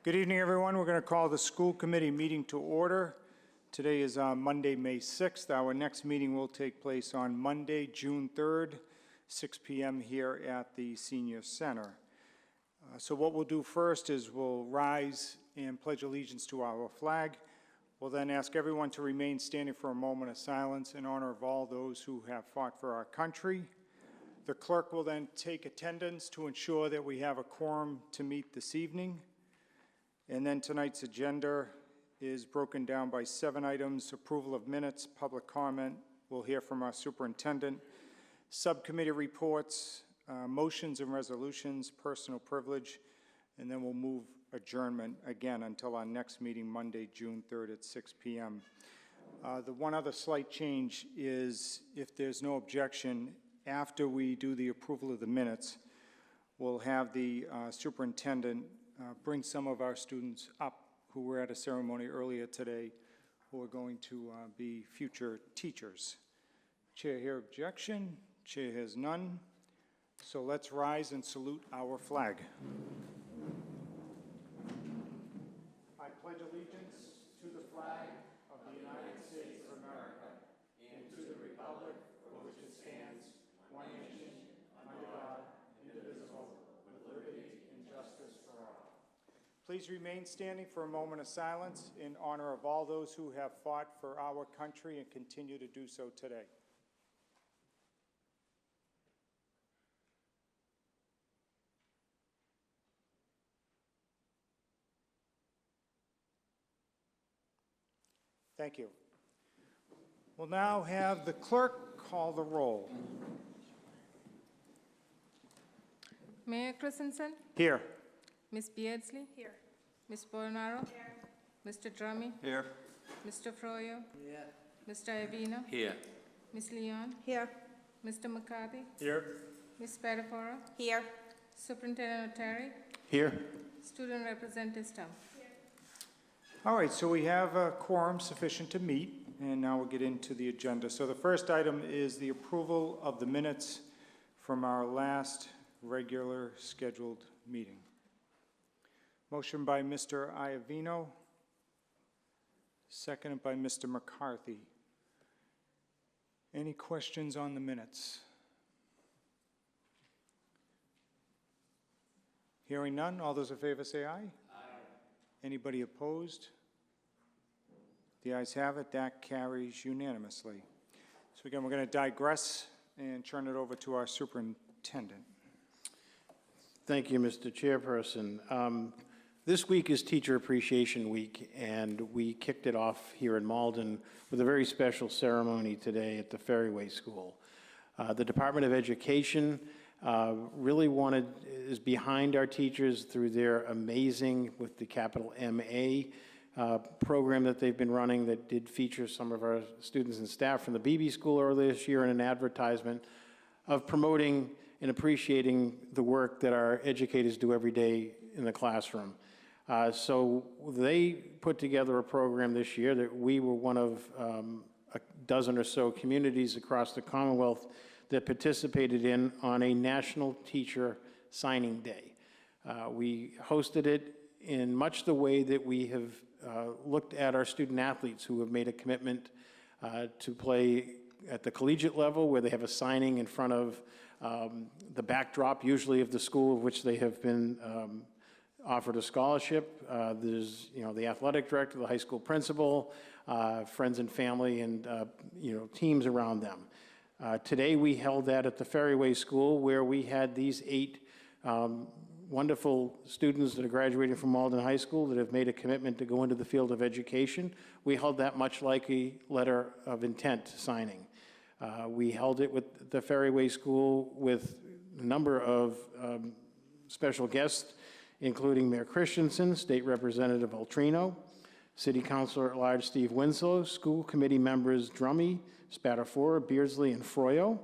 Good evening, everyone. We're going to call the school committee meeting to order. Today is Monday, May 6th. Our next meeting will take place on Monday, June 3rd, 6 p.m. here at the Senior Center. So what we'll do first is we'll rise and pledge allegiance to our flag. We'll then ask everyone to remain standing for a moment of silence in honor of all those who have fought for our country. The clerk will then take attendance to ensure that we have a quorum to meet this evening. And then tonight's agenda is broken down by 7 items: approval of minutes, public comment, we'll hear from our superintendent, subcommittee reports, motions and resolutions, personal privilege, and then we'll move adjournment again until our next meeting, Monday, June 3rd at 6 p.m. The one other slight change is, if there's no objection, after we do the approval of the minutes, we'll have the superintendent bring some of our students up who were at a ceremony earlier today who are going to be future teachers. Chair hears objection. Chair has none. So let's rise and salute our flag. I pledge allegiance to the flag of the United States of America and to the republic for which it stands, one nation, under God, indivisible, with liberty and justice for all. Please remain standing for a moment of silence in honor of all those who have fought for our country and continue to do so today. Thank you. We'll now have the clerk call the roll. Mayor Christensen? Here. Ms. Beardsley? Here. Ms. Bolanaro? Here. Mr. Drummy? Here. Mr. Froyo? Here. Mr. Iavino? Here. Ms. Leon? Here. Mr. McCarthy? Here. Ms. Spadafora? Here. Superintendent O'Terry? Here. Student Representative Stumpf? All right, so we have a quorum sufficient to meet, and now we'll get into the agenda. So the first item is the approval of the minutes from our last regular scheduled meeting. Motion by Mr. Iavino, seconded by Mr. McCarthy. Any questions on the minutes? Hearing none, all those in favor say aye. Anybody opposed? The ayes have it. That carries unanimously. So again, we're going to digress and turn it over to our superintendent. Thank you, Mr. Chairperson. This week is Teacher Appreciation Week, and we kicked it off here in Malden with a very special ceremony today at the Ferryway School. The Department of Education really is behind our teachers through their amazing, with the capital MA, program that they've been running that did feature some of our students and staff from the BB School earlier this year in an advertisement of promoting and appreciating the work that our educators do every day in the classroom. So they put together a program this year that we were one of a dozen or so communities across the Commonwealth that participated in on a National Teacher Signing Day. We hosted it in much the way that we have looked at our student athletes who have made a commitment to play at the collegiate level, where they have a signing in front of the backdrop, usually of the school of which they have been offered a scholarship. There's, the athletic director, the high school principal, friends and family, and teams around them. Today we held that at the Ferryway School, where we had these 8 wonderful students that are graduating from Malden High School that have made a commitment to go into the field of education. We held that much like a letter of intent signing. We held it with the Ferryway School with a number of special guests, including Mayor Christensen, State Representative Altrino, City Councilor at Large Steve Winslow, school committee members Drummy, Spadafora, Beardsley, and Froyo,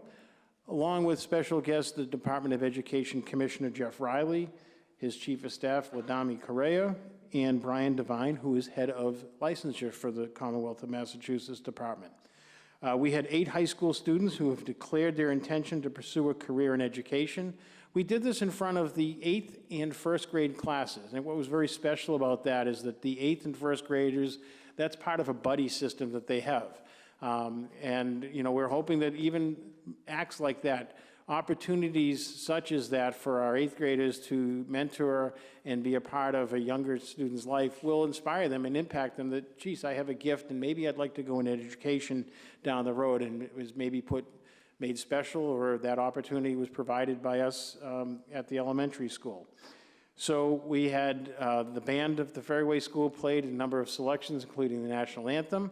along with special guests, the Department of Education Commissioner Jeff Riley, his Chief of Staff, Ladami Correa, and Brian Devine, who is head of licensure for the Commonwealth of Massachusetts Department. We had 8 high school students who have declared their intention to pursue a career in education. We did this in front of the 8th and 1st grade classes, and what was very special about that is that the 8th and 1st graders, that's part of a buddy system that they have. And, you know, we're hoping that even acts like that, opportunities such as that for our 8th graders to mentor and be a part of a younger student's life will inspire them and impact them that, geez, I have a gift and maybe I'd like to go into education down the road, and it was maybe made special, or that opportunity was provided by us at the elementary school. So we had the band of the Fairway School played a number of selections, including the national anthem,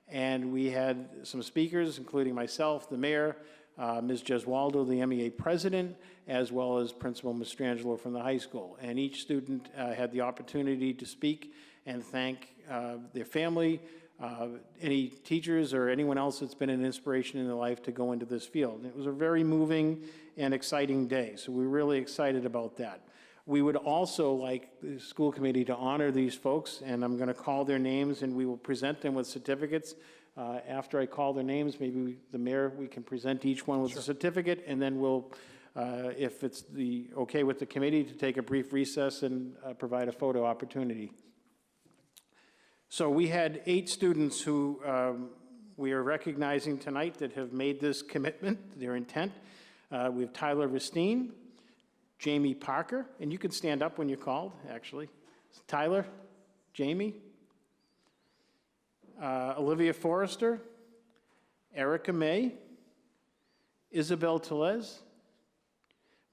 and we had some speakers, including myself, the mayor, Ms. Gesualdo, the MEA president, as well as Principal Mastrangelo from the high school. And each student had the opportunity to speak and thank their family, any teachers or anyone else that's been an inspiration in their life to go into this field. And it was a very moving and exciting day, so we're really excited about that. We would also like the school committee to honor these folks, and I'm going to call their names, and we will present them with certificates. After I call their names, maybe the mayor, we can present each one with a certificate, and then we'll, if it's okay with the committee, to take a brief recess and provide a photo opportunity. So we had 8 students who we are recognizing tonight that have made this commitment, their intent. We have Tyler Ristine, Jamie Parker, and you can stand up when you're called, actually. Tyler, Jamie, Olivia Forrester, Erica May, Isabel Telez,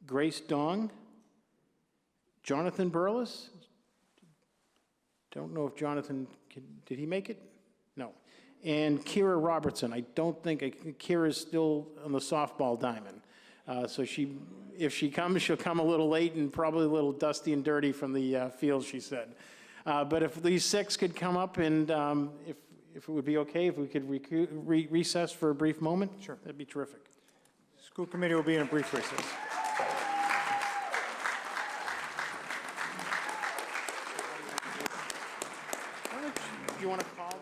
Grace Dong, Jonathan Burles. Don't know if Jonathan, did he make it? No. And Kira Robertson. I don't think, Kira's still on the softball diamond. So if she comes, she'll come a little late and probably a little dusty and dirty from the field, she said. But if these 6 could come up, and if it would be okay, if we could recess for a brief moment? Sure. That'd be terrific. School committee will be in a brief recess. You want to call them?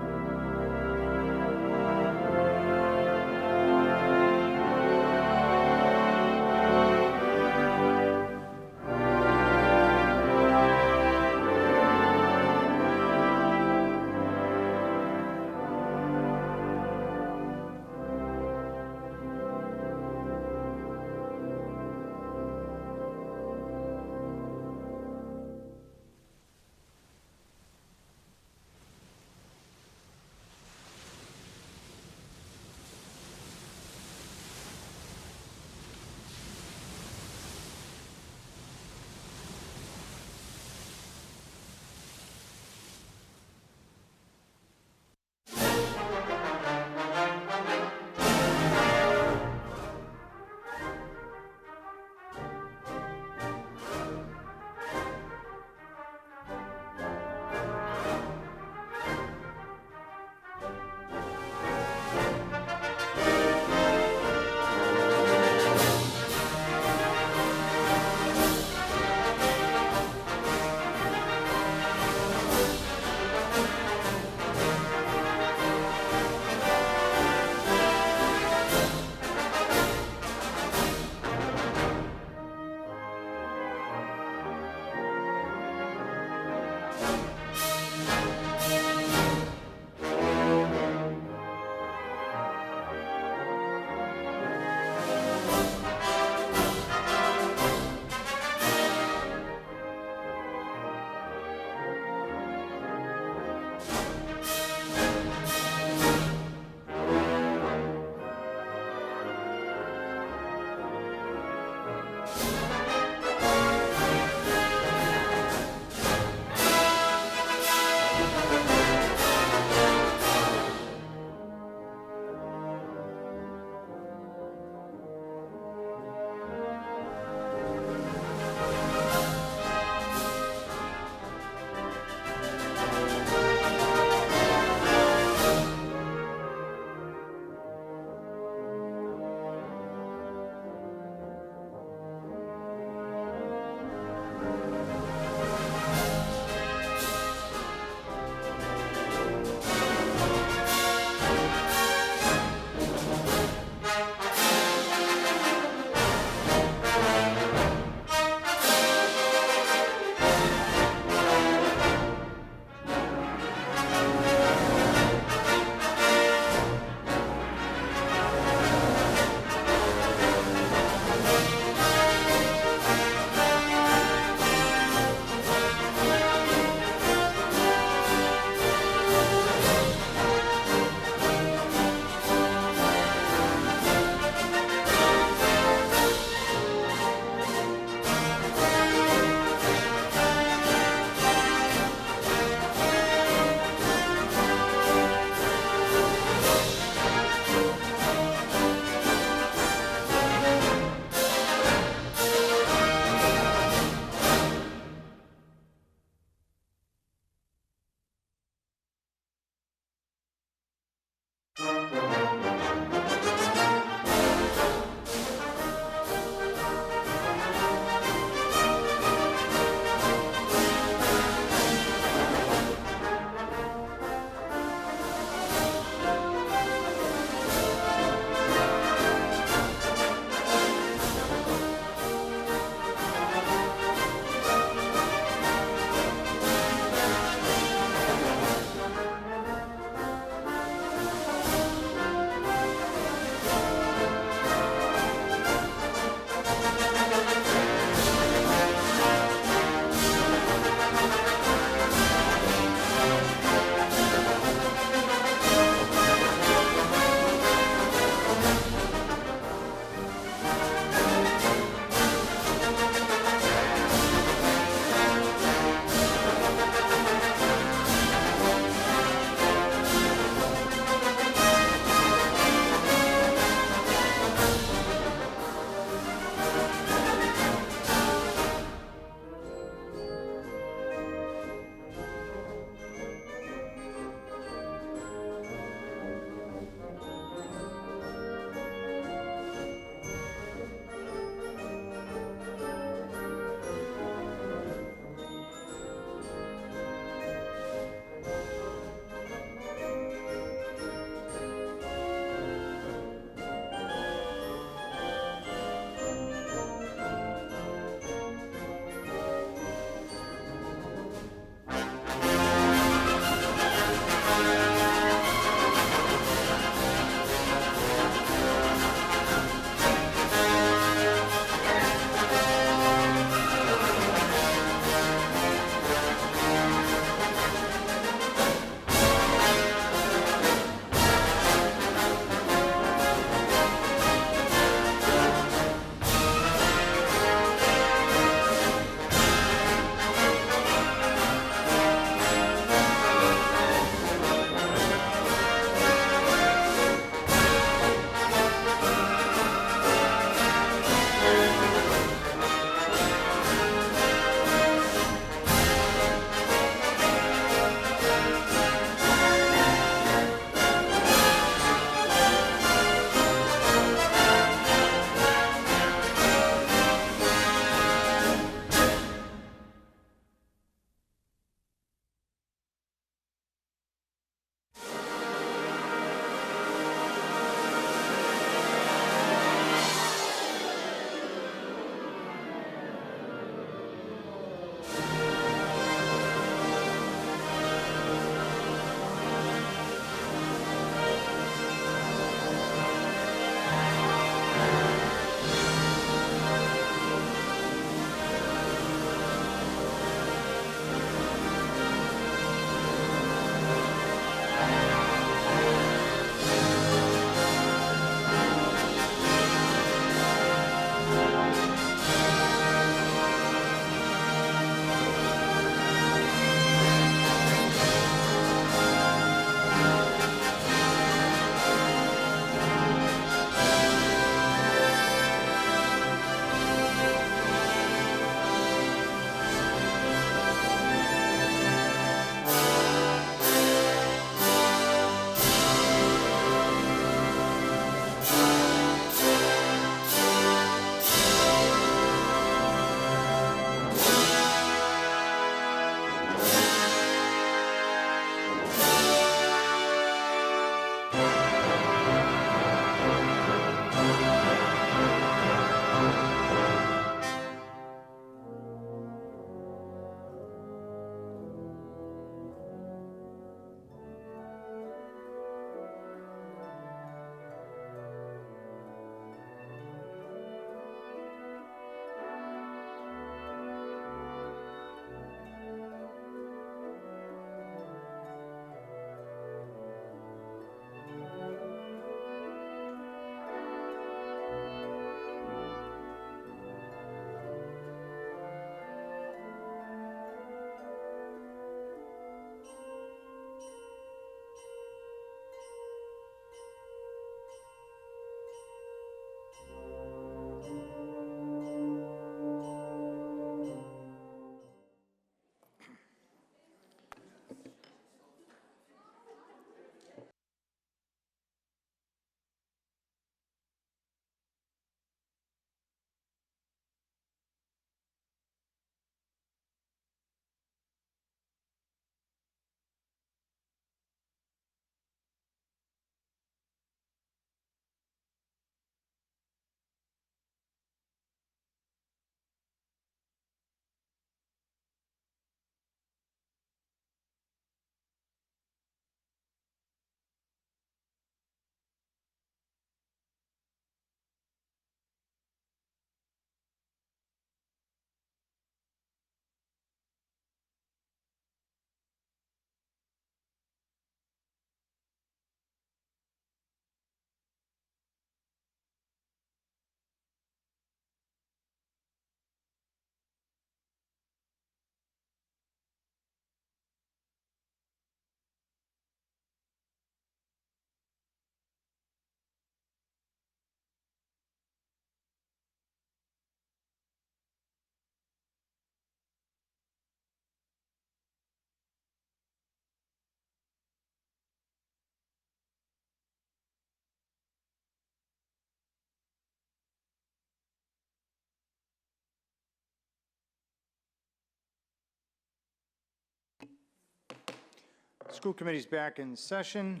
School committee's back in session.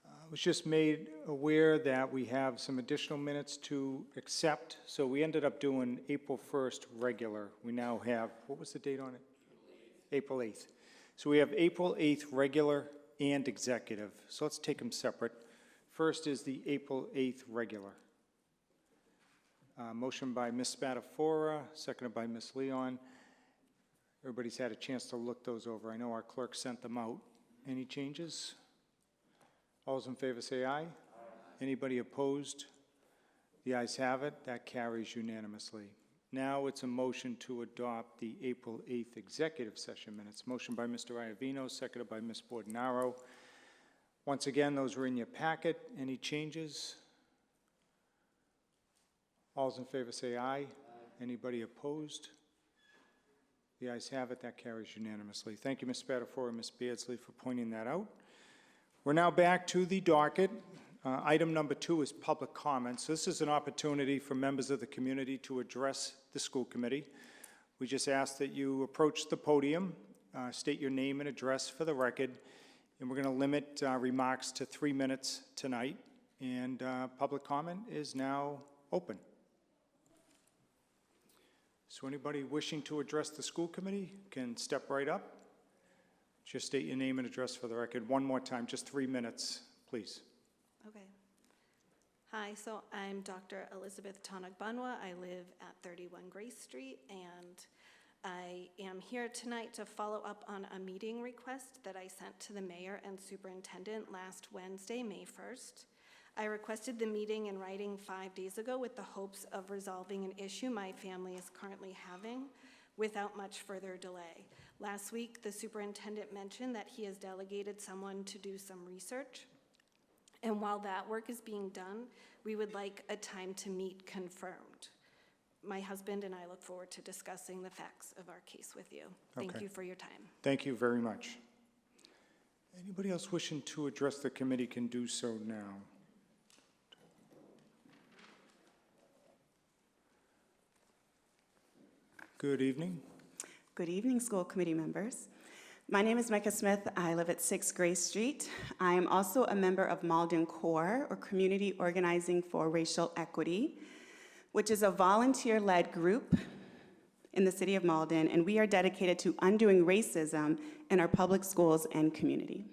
I was just made aware that we have some additional minutes to accept, so we ended up doing April 1st regular. We now have, what was the date on it? April 8th. So we have April 8th regular and executive, so let's take them separate. First is the April 8th regular. Motion by Ms. Spatafora, seconded by Ms. Leon. Everybody's had a chance to look those over. I know our clerk sent them out. Any changes? All those in favor say aye. Anybody opposed? The ayes have it. That carries unanimously. Now it's a motion to adopt the April 8th executive session minutes. Motion by Mr. Iavino, seconded by Ms. Bordenaro. Once again, those were in your packet. Any changes? All those in favor say aye. Anybody opposed? The ayes have it. That carries unanimously. Thank you, Ms. Spatafora and Ms. Beardsley, for pointing that out. We're now back to the docket. Item number 2 is public comments. This is an opportunity for members of the community to address the school committee. We just ask that you approach the podium, state your name and address for the record, and we're going to limit remarks to 3 minutes tonight. And public comment is now open. So anybody wishing to address the school committee can step right up. Just state your name and address for the record. One more time, just 3 minutes, please. Okay. Hi, so I'm Dr. Elizabeth Tonog-Banwa. I live at 31 Grace Street, and I am here tonight to follow up on a meeting request that I sent to the mayor and superintendent last Wednesday, May 1st. I requested the meeting in writing 5 days ago with the hopes of resolving an issue my family is currently having without much further delay. Last week, the superintendent mentioned that he has delegated someone to do some research. And while that work is being done, we would like a time to meet confirmed. My husband and I look forward to discussing the facts of our case with you. Thank you for your time. Thank you very much. Anybody else wishing to address the committee can do so now. Good evening. Good evening, school committee members. My name is Micah Smith. I live at 6 Grace Street. I am also a member of Malden Core, or Community Organizing for Racial Equity, which is a volunteer-led group in the city of Malden, and we are dedicated to undoing racism in our public schools and community.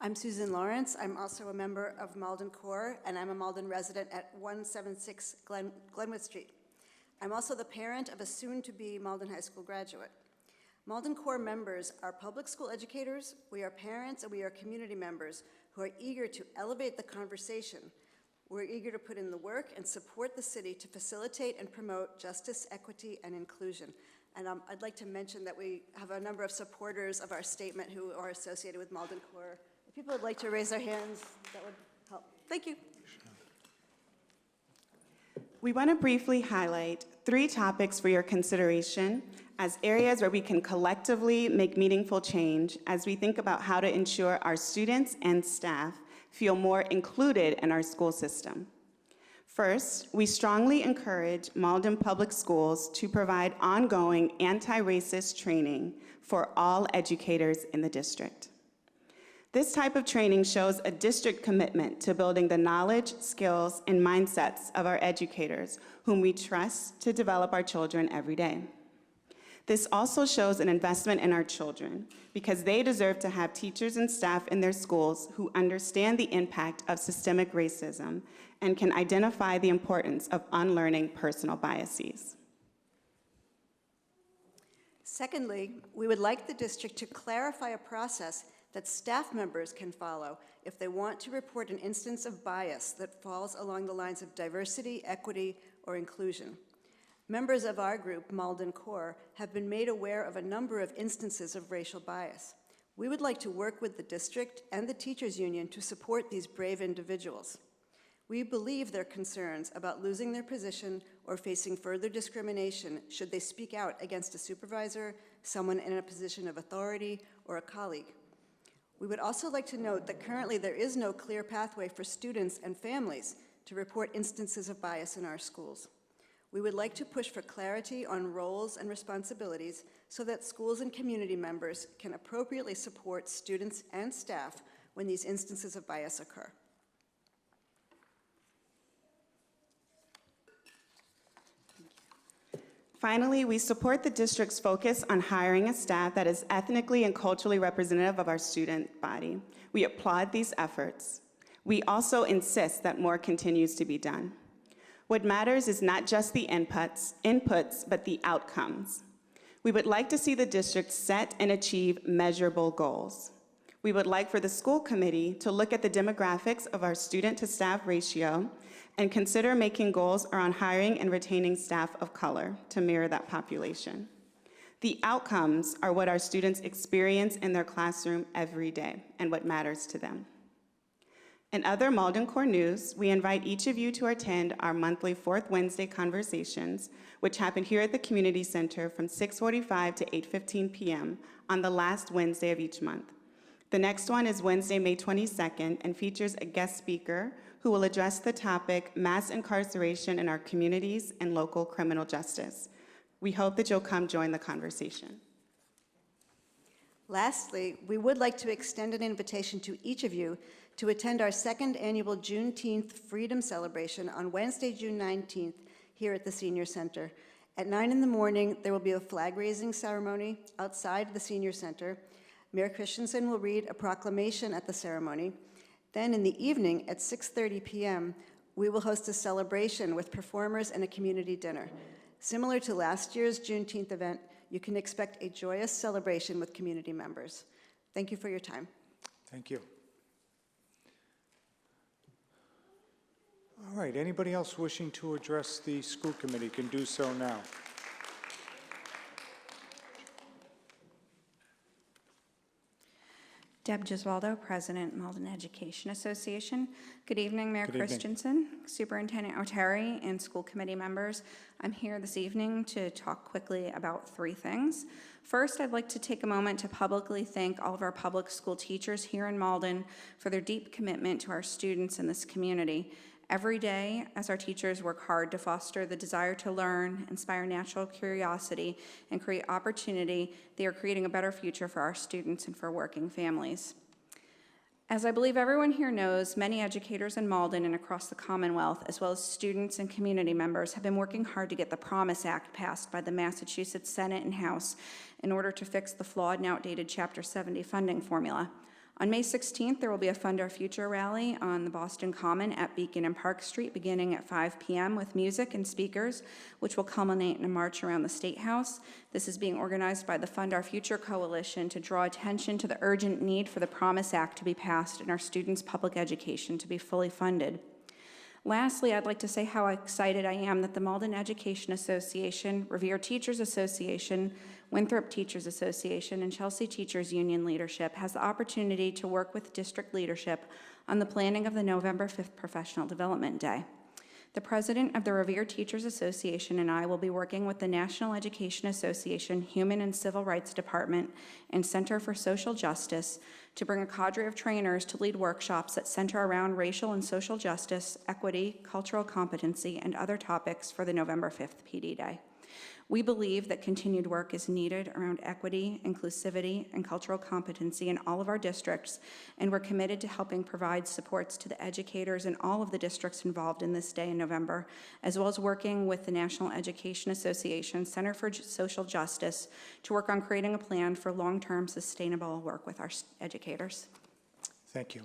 I'm Susan Lawrence. I'm also a member of Malden Core, and I'm a Malden resident at 176 Glenwood Street. I'm also the parent of a soon-to-be Malden High School graduate. Malden Core members are public school educators, we are parents, and we are community members who are eager to elevate the conversation. We're eager to put in the work and support the city to facilitate and promote justice, equity, and inclusion. And I'd like to mention that we have a number of supporters of our statement who are associated with Malden Core. If people would like to raise their hands, that would help. Thank you. We want to briefly highlight 3 topics for your consideration as areas where we can collectively make meaningful change as we think about how to ensure our students and staff feel more included in our school system. First, we strongly encourage Malden Public Schools to provide ongoing anti-racist training for all educators in the district. This type of training shows a district commitment to building the knowledge, skills, and mindsets of our educators, whom we trust to develop our children every day. This also shows an investment in our children because they deserve to have teachers and staff in their schools who understand the impact of systemic racism and can identify the importance of unlearning personal biases. Secondly, we would like the district to clarify a process that staff members can follow if they want to report an instance of bias that falls along the lines of diversity, equity, or inclusion. Members of our group, Malden Core, have been made aware of a number of instances of racial bias. We would like to work with the district and the teachers union to support these brave individuals. We believe their concerns about losing their position or facing further discrimination should they speak out against a supervisor, someone in a position of authority, or a colleague. We would also like to note that currently there is no clear pathway for students and families to report instances of bias in our schools. We would like to push for clarity on roles and responsibilities so that schools and community members can appropriately support students and staff when these instances of bias occur. Finally, we support the district's focus on hiring a staff that is ethnically and culturally representative of our student body. We applaud these efforts. We also insist that more continues to be done. What matters is not just the inputs, but the outcomes. We would like to see the district set and achieve measurable goals. We would like for the school committee to look at the demographics of our student-to-staff ratio and consider making goals around hiring and retaining staff of color to mirror that population. The outcomes are what our students experience in their classroom every day and what matters to them. In other Malden Core news, we invite each of you to attend our monthly Fourth Wednesday conversations, which happen here at the Community Center from 6:45 to 8:15 p.m. on the last Wednesday of each month. The next one is Wednesday, May 22nd, and features a guest speaker who will address the topic, mass incarceration in our communities and local criminal justice. We hope that you'll come join the conversation. Lastly, we would like to extend an invitation to each of you to attend our second annual Juneteenth Freedom Celebration on Wednesday, June 19th, here at the Senior Center. At 9 in the morning, there will be a flag-raising ceremony outside the Senior Center. Mayor Christensen will read a proclamation at the ceremony. Then in the evening at 6:30 p.m., we will host a celebration with performers and a community dinner. Similar to last year's Juneteenth event, you can expect a joyous celebration with community members. Thank you for your time. Thank you. All right, anybody else wishing to address the school committee can do so now. Deb Gesualdo, President, Malden Education Association. Good evening, Mayor Good evening. Christensen, Superintendent Oteri, and school committee members. I'm here this evening to talk quickly about three things. First, I'd like to take a moment to publicly thank all of our public school teachers here in Malden for their deep commitment to our students in this community. Every day, as our teachers work hard to foster the desire to learn, inspire natural curiosity, and create opportunity, they are creating a better future for our students and for working families. As I believe everyone here knows, many educators in Malden and across the Commonwealth, as well as students and community members, have been working hard to get the Promise Act passed by the Massachusetts Senate and House in order to fix the flawed and outdated Chapter 70 funding formula. On May 16th, there will be a Fund Our Future rally on the Boston Common at Beacon and Park Street beginning at 5 p.m. with music and speakers, which will culminate in a march around the State House. This is being organized by the Fund Our Future Coalition to draw attention to the urgent need for the Promise Act to be passed and our students' public education to be fully funded. Lastly, I'd like to say how excited I am that the Malden Education Association, Revere Teachers Association, Winthrop Teachers Association, and Chelsea Teachers Union leadership has the opportunity to work with district leadership on the planning of the November 5th Professional Development Day. The president of the Revere Teachers Association and I will be working with the National Education Association Human and Civil Rights Department and Center for Social Justice to bring a cadre of trainers to lead workshops that center around racial and social justice, equity, cultural competency, and other topics for the November 5th PD Day. We believe that continued work is needed around equity, inclusivity, and cultural competency in all of our districts, and we're committed to helping provide supports to the educators in all of the districts involved in this day in November, as well as working with the National Education Association Center for Social Justice to work on creating a plan for long-term sustainable work with our educators. Thank you.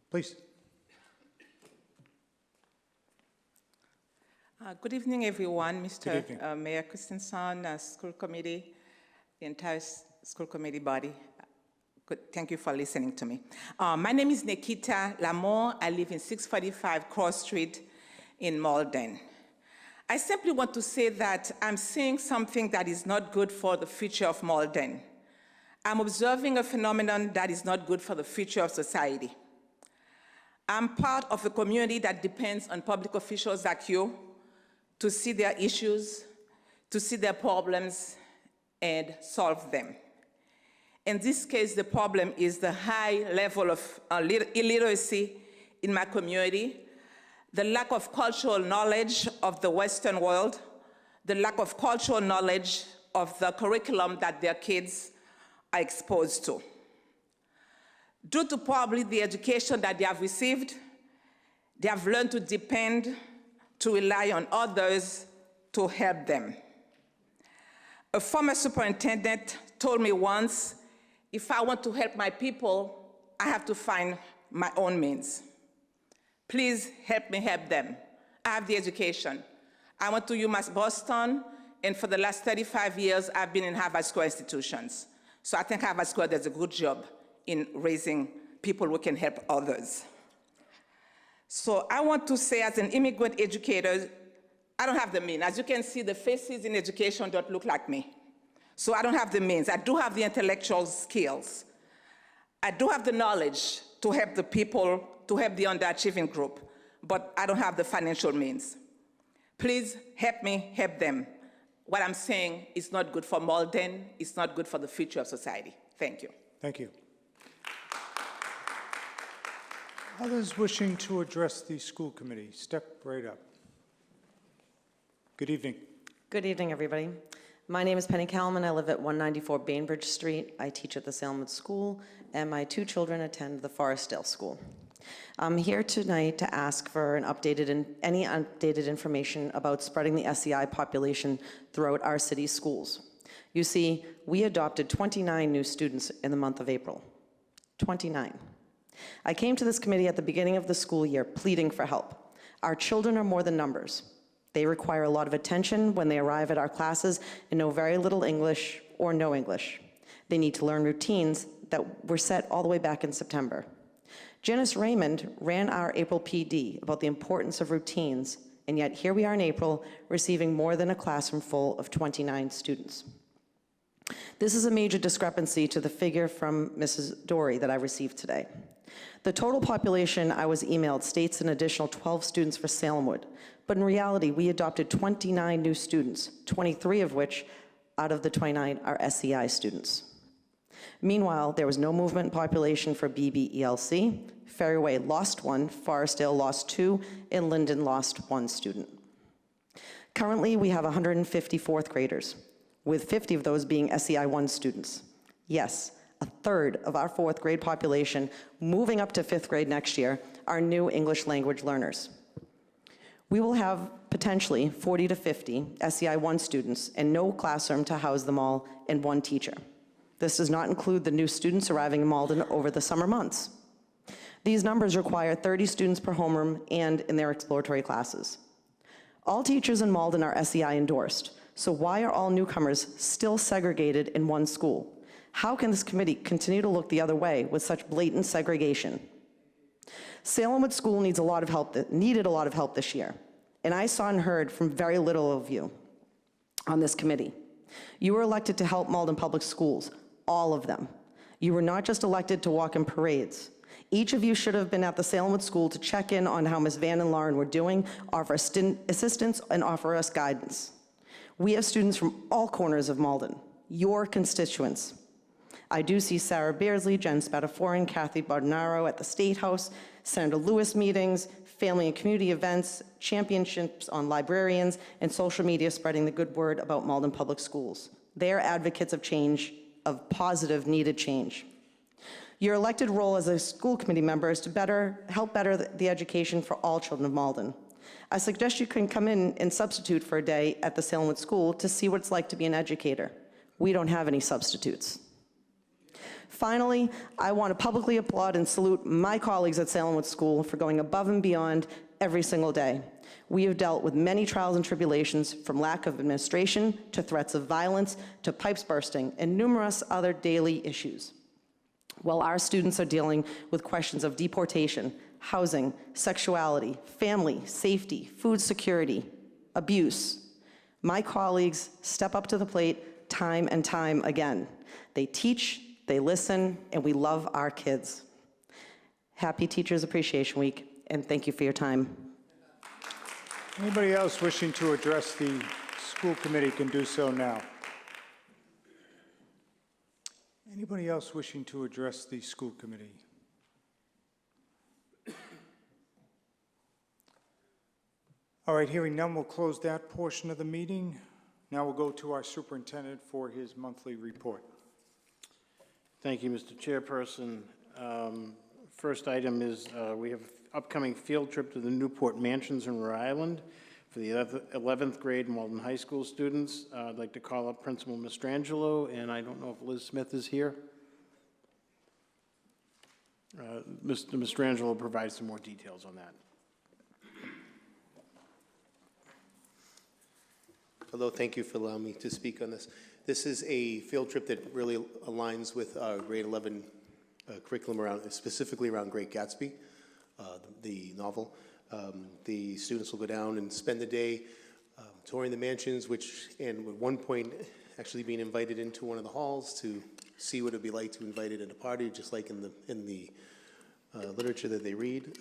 Please. Good evening, everyone. Mr. Good evening. Mayor Christensen, school committee, the entire school committee body. Thank you for listening to me. My name is Nikita Lamore. I live in 645 Cross Street in Malden. I simply want to say that I'm seeing something that is not good for the future of Malden. I'm observing a phenomenon that is not good for the future of society. I'm part of a community that depends on public officials like you to see their issues, to see their problems, and solve them. In this case, the problem is the high level of illiteracy in my community, the lack of cultural knowledge of the Western world, the lack of cultural knowledge of the curriculum that their kids are exposed to. Due to probably the education that they have received, they have learned to depend, to rely on others to help them. A former superintendent told me once, if I want to help my people, I have to find my own means. Please help me help them. I have the education. I went to UMass Boston, and for the last 35 years, I've been in Harvard Square institutions. So I think Harvard Square does a good job in raising people who can help others. So I want to say, as an immigrant educator, I don't have the means. As you can see, the faces in education don't look like me. So I don't have the means. I do have the intellectual skills. I do have the knowledge to help the people, to help the underachieving group, but I don't have the financial means. Please help me help them. What I'm saying is not good for Malden. It's not good for the future of society. Thank you. Thank you. Others wishing to address the school committee, step right up. Good evening. Good evening, everybody. My name is Penny Kalman. I live at 194 Bainbridge Street. I teach at the Salemwood School, and my 2 children attend the Forestdale School. I'm here tonight to ask for any updated information about spreading the SEI population throughout our city's schools. You see, we adopted 29 new students in the month of April. 29. I came to this committee at the beginning of the school year pleading for help. Our children are more than numbers. They require a lot of attention when they arrive at our classes and know very little English or no English. They need to learn routines that were set all the way back in September. Janice Raymond ran our April PD about the importance of routines, and yet here we are in April receiving more than a classroom full of 29 students. This is a major discrepancy to the figure from Mrs. Dory that I received today. The total population I was emailed states an additional 12 students for Salemwood, but in reality, we adopted 29 new students, 23 of which out of the 29 are SEI students. Meanwhile, there was no movement in population for BBELC. Ferryway lost 1, Forestdale lost 2, and Linden lost 1 student. Currently, we have 150 fourth graders, with 50 of those being SEI 1 students. Yes, a third of our 4th grade population moving up to 5th grade next year are new English language learners. We will have potentially 40 to 50 SEI 1 students and no classroom to house them all and 1 teacher. This does not include the new students arriving in Malden over the summer months. These numbers require 30 students per homeroom and in their exploratory classes. All teachers in Malden are SEI endorsed, so why are all newcomers still segregated in 1 school? How can this committee continue to look the other way with such blatant segregation? Salemwood School needed a lot of help this year, and I saw and heard from very little of you on this committee. You were elected to help Malden Public Schools, all of them. You were not just elected to walk in parades. Each of you should have been at the Salemwood School to check in on how Ms. Van and Lauren were doing, offer assistance, and offer us guidance. We have students from all corners of Malden, your constituents. I do see Sarah Beardsley, Jen Spataforan, Kathy Bardinaro at the State House, Senator Lewis meetings, family and community events, championships on librarians, and social media spreading the good word about Malden Public Schools. They are advocates of change, of positive, needed change. Your elected role as a school committee member is to help better the education for all children of Malden. I suggest you can come in and substitute for a day at the Salemwood School to see what it's like to be an educator. We don't have any substitutes. Finally, I want to publicly applaud and salute my colleagues at Salemwood School for going above and beyond every single day. We have dealt with many trials and tribulations, from lack of administration to threats of violence to pipes bursting and numerous other daily issues. While our students are dealing with questions of deportation, housing, sexuality, family, safety, food security, abuse, my colleagues step up to the plate time and time again. They teach, they listen, and we love our kids. Happy Teachers Appreciation Week, and thank you for your time. Anybody else wishing to address the school committee can do so now. Anybody else wishing to address the school committee? All right, hearing none, we'll close that portion of the meeting. Now we'll go to our superintendent for his monthly report. Thank you, Mr. Chairperson. First item is we have upcoming field trip to the Newport Mansions in Rhode Island for the 11th grade Malden High School students. I'd like to call up Principal Mastrangelo, and I don't know if Liz Smith is here. Mr. Mastrangelo will provide some more details on that. Hello, thank you for allowing me to speak on this. This is a field trip that really aligns with our grade 11 curriculum, specifically around Great Gatsby, the novel. The students will go down and spend the day touring the mansions, and at one point actually being invited into one of the halls to see what it would be like to invite it at a party, just like in the literature that they read.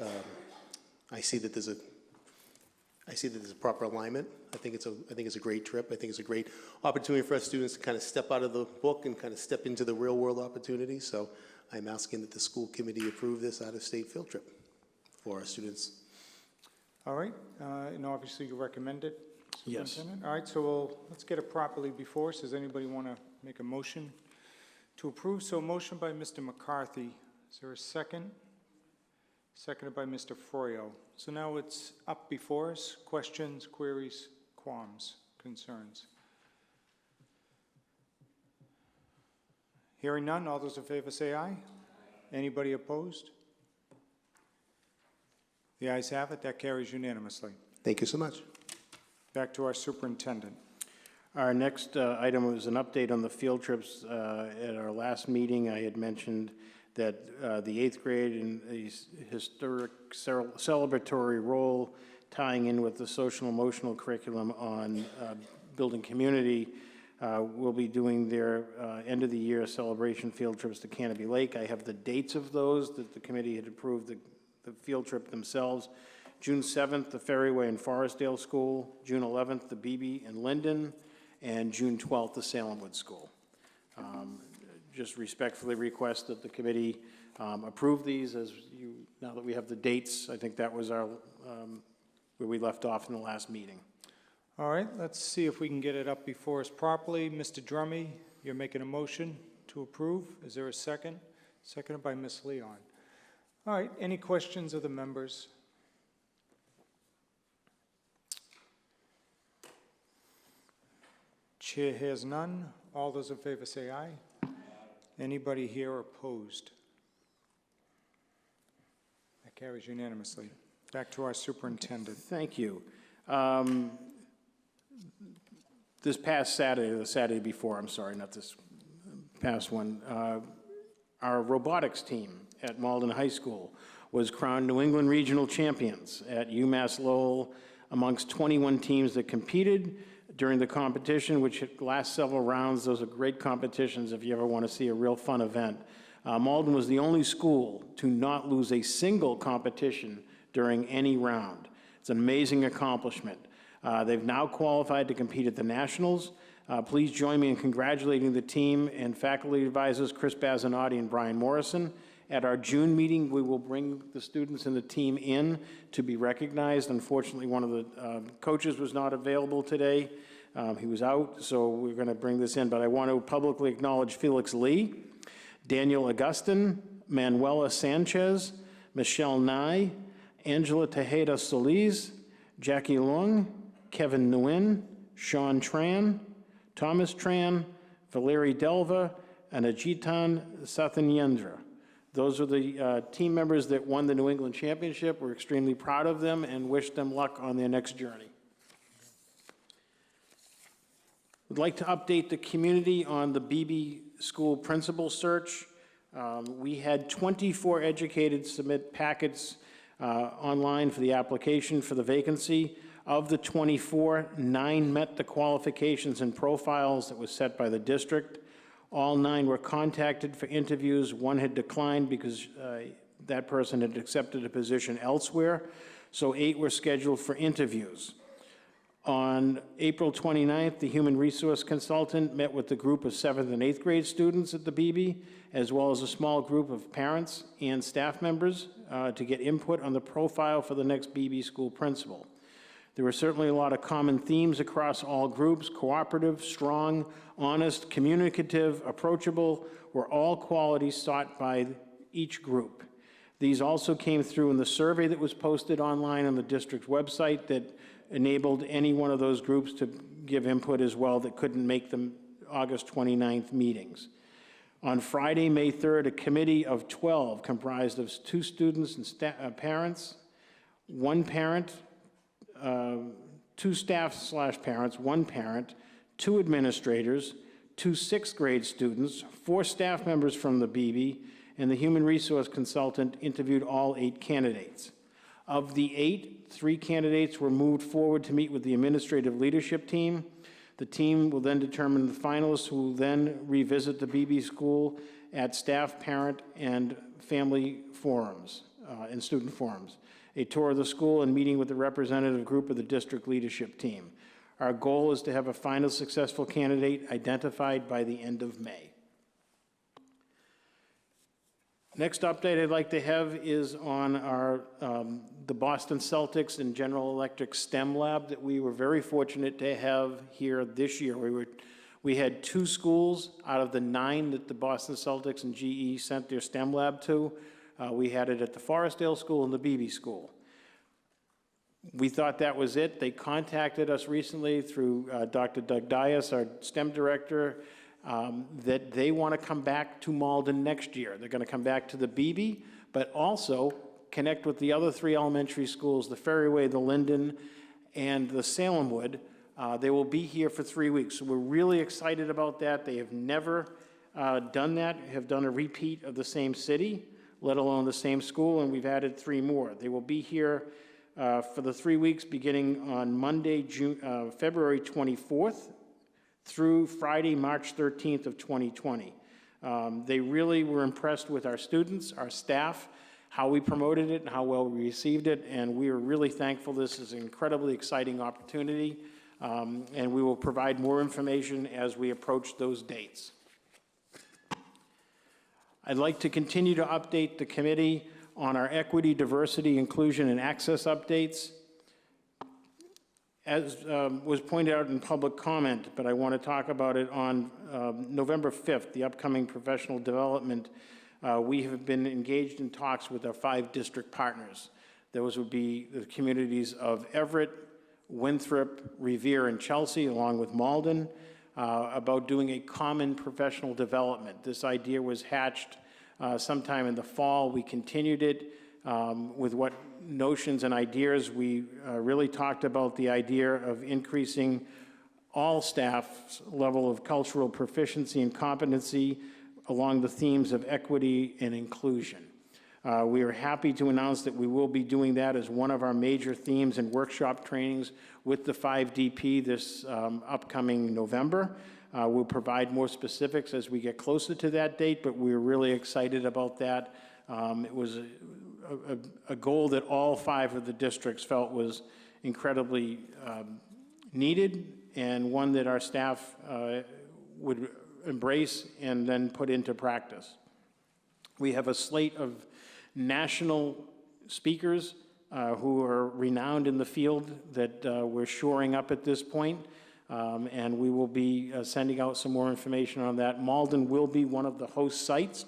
I see that there's a proper alignment. I think it's a great trip. I think it's a great opportunity for us students to kind of step out of the book and kind of step into the real world opportunity. So I'm asking that the school committee approve this out-of-state field trip for our students. All right, and obviously you recommend it, Yes. Superintendent? All right, so let's get it properly before us. Does anybody want to make a motion to approve? So motion by Mr. McCarthy. Is there a second? Seconded by Mr. Froyo. So now it's up before us. Questions, queries, qualms, concerns? Hearing none, all those in favor say aye. Anybody opposed? The ayes have it. That carries unanimously. Thank you so much. Back to our superintendent. Our next item was an update on the field trips. At our last meeting, I had mentioned that the 8th grade in the historic celebratory role tying in with the social emotional curriculum on building community will be doing their end of the year celebration field trips to Canopy Lake. I have the dates of those that the committee had approved the field trip themselves. June 7th, the Ferryway and Forestdale School, June 11th, the Beebe and Linden, and June 12th, the Salemwood School. Just respectfully request that the committee approve these now that we have the dates. I think that was our, where we left off in the last meeting. All right, let's see if we can get it up before us properly. Mr. Drummy, you're making a motion to approve. Is there a second? Seconded by Ms. Leon. All right, any questions of the members? Chair has none. All those in favor say aye. Anybody here opposed? That carries unanimously. Back to our superintendent. Thank you. This past Saturday, the Saturday before, I'm sorry, not this past one, our robotics team at Malden High School was crowned New England Regional Champions at UMass Lowell amongst 21 teams that competed during the competition, which lasts several rounds. Those are great competitions if you ever want to see a real fun event. Malden was the only school to not lose a single competition during any round. It's an amazing accomplishment. They've now qualified to compete at the Nationals. Please join me in congratulating the team and faculty advisors Chris Bazzanotti and Brian Morrison. At our June meeting, we will bring the students and the team in to be recognized. Unfortunately, one of the coaches was not available today. He was out, so we're going to bring this in. But I want to publicly acknowledge Felix Lee, Daniel Augustin, Manuela Sanchez, Michelle Nye, Angela Tejeda Solis, Jackie Long, Kevin Nguyen, Sean Tran, Thomas Tran, Valeri Delva, and Ajitan Sathanyendra. Those are the team members that won the New England Championship. We're extremely proud of them and wish them luck on their next journey. We'd like to update the community on the Beebe School principal search. We had 24 educators submit packets online for the application for the vacancy. Of the 24, 9 met the qualifications and profiles that was set by the district. All 9 were contacted for interviews. 1 had declined because that person had accepted a position elsewhere. So 8 were scheduled for interviews. On April 29th, the human resource consultant met with the group of 7th and 8th grade students at the Beebe, as well as a small group of parents and staff members to get input on the profile for the next Beebe school principal. There were certainly a lot of common themes across all groups: cooperative, strong, honest, communicative, approachable, were all qualities sought by each group. These also came through in the survey that was posted online on the district's website that enabled any one of those groups to give input as well that couldn't make the August 29th meetings. On Friday, May 3rd, a committee of 12 comprised of 2 students and parents, 1 parent, 2 staff/parents, 1 parent, 2 administrators, 2 6th grade students, 4 staff members from the BB, and the human resource consultant interviewed all 8 candidates. Of the 8, 3 candidates were moved forward to meet with the administrative leadership team. The team will then determine the finalists, who will then revisit the BB school at staff, parent, and family forums and student forums. A tour of the school and meeting with the representative group of the district leadership team. Our goal is to have a final successful candidate identified by the end of May. Next update I'd like to have is on our the Boston Celtics and General Electric STEM Lab that we were very fortunate to have here this year. We had 2 schools out of the 9 that the Boston Celtics and GE sent their STEM Lab to. We had it at the Forestdale School and the BB School. We thought that was it. They contacted us recently through Dr. Doug Dias, our STEM director, that they want to come back to Malden next year. They're going to come back to the BB, but also connect with the other 3 elementary schools, the Ferryway, the Linden, and the Salemwood. They will be here for 3 weeks. So we're really excited about that. They have never done that, have done a repeat of the same city, let alone the same school, and we've added 3 more. They will be here for the 3 weeks beginning on Monday, February 24th, through Friday, March 13th of 2020. They really were impressed with our students, our staff, how we promoted it and how well we received it, and we are really thankful. This is an incredibly exciting opportunity, and we will provide more information as we approach those dates. I'd like to continue to update the committee on our equity, diversity, inclusion, and access updates. As was pointed out in public comment, but I want to talk about it on November 5th, the upcoming professional development. We have been engaged in talks with our 5 district partners. Those would be the communities of Everett, Winthrop, Revere, and Chelsea, along with Malden, about doing a common professional development. This idea was hatched sometime in the fall. We continued it with what notions and ideas. We really talked about the idea of increasing all staff's level of cultural proficiency and competency along the themes of equity and inclusion. We are happy to announce that we will be doing that as one of our major themes and workshop trainings with the 5DP this upcoming November. We'll provide more specifics as we get closer to that date, but we're really excited about that. It was a goal that all 5 of the districts felt was incredibly needed, and one that our staff would embrace and then put into practice. We have a slate of national speakers who are renowned in the field that we're shoring up at this point, and we will be sending out some more information on that. Malden will be one of the host sites.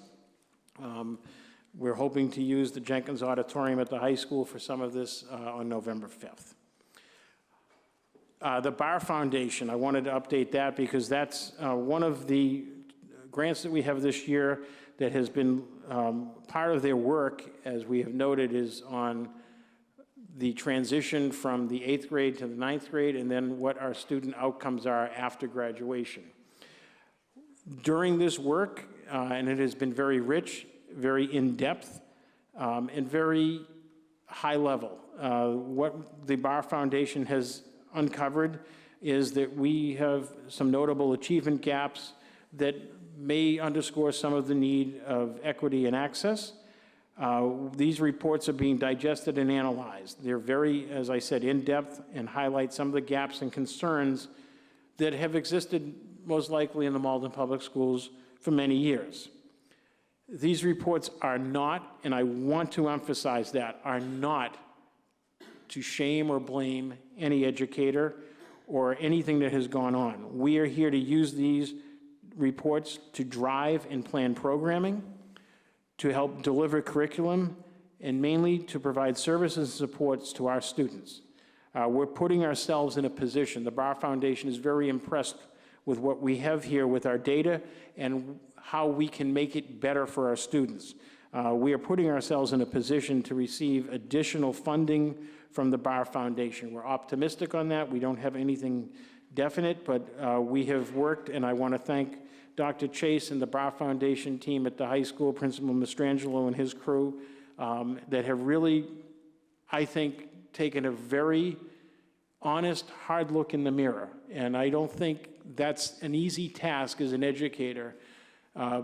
We're hoping to use the Jenkins Auditorium at the high school for some of this on November 5th. The Bar Foundation, I wanted to update that because that's one of the grants that we have this year that has been part of their work, as we have noted, is on the transition from the 8th grade to the 9th grade, and then what our student outcomes are after graduation. During this work, and it has been very rich, very in-depth, and very high level. What the Bar Foundation has uncovered is that we have some notable achievement gaps that may underscore some of the need of equity and access. These reports are being digested and analyzed. They're very, as I said, in-depth and highlight some of the gaps and concerns that have existed most likely in the Malden Public Schools for many years. These reports are not, and I want to emphasize that, are not to shame or blame any educator or anything that has gone on. We are here to use these reports to drive and plan programming, to help deliver curriculum, and mainly to provide services and supports to our students. We're putting ourselves in a position, the Barr Foundation is very impressed with what we have here with our data and how we can make it better for our students. We are putting ourselves in a position to receive additional funding from the Barr Foundation. We're optimistic on that. We don't have anything definite, but we have worked, and I want to thank Dr. Chase and the Barr Foundation team at the high school, Principal Mastrangelo and his crew, that have really, I think, taken a very honest, hard look in the mirror. And I don't think that's an easy task as an educator,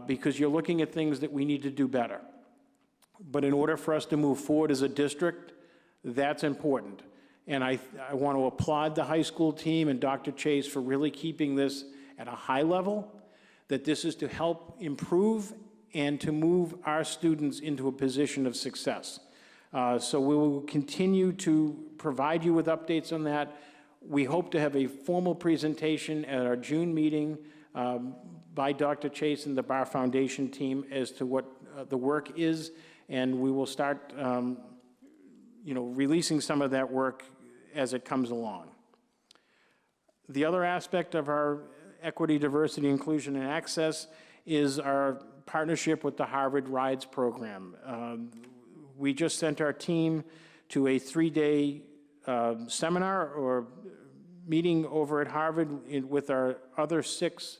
because you're looking at things that we need to do better. But in order for us to move forward as a district, that's important. And I want to applaud the high school team and Dr. Chase for really keeping this at a high level, that this is to help improve and to move our students into a position of success. So we will continue to provide you with updates on that. We hope to have a formal presentation at our June meeting by Dr. Chase and the Barr Foundation team as to what the work is, and we will start releasing some of that work as it comes along. The other aspect of our equity, diversity, inclusion, and access is our partnership with the Harvard Rides program. We just sent our team to a 3-day seminar or meeting over at Harvard with our other 6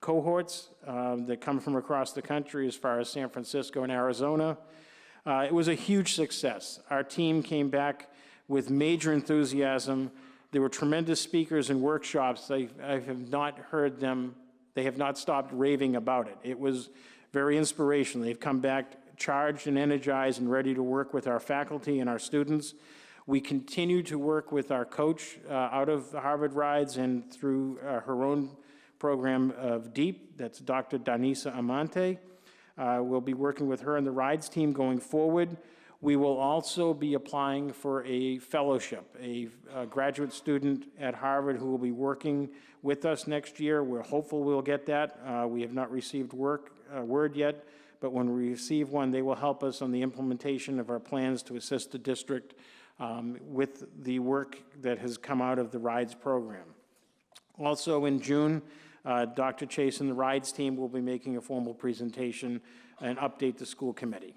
cohorts that come from across the country as far as San Francisco and Arizona. It was a huge success. Our team came back with major enthusiasm. There were tremendous speakers and workshops. I have not heard them, they have not stopped raving about it. It was very inspirational. They've come back charged and energized and ready to work with our faculty and our students. We continue to work with our coach out of the Harvard Rides and through her own program of DEEP, that's Dr. Danisa Amante. We'll be working with her and the Rides team going forward. We will also be applying for a fellowship, a graduate student at Harvard who will be working with us next year. We're hopeful we'll get that. We have not received word yet, but when we receive one, they will help us on the implementation of our plans to assist the district with the work that has come out of the Rides program. Also in June, Dr. Chase and the Rides team will be making a formal presentation and update the school committee.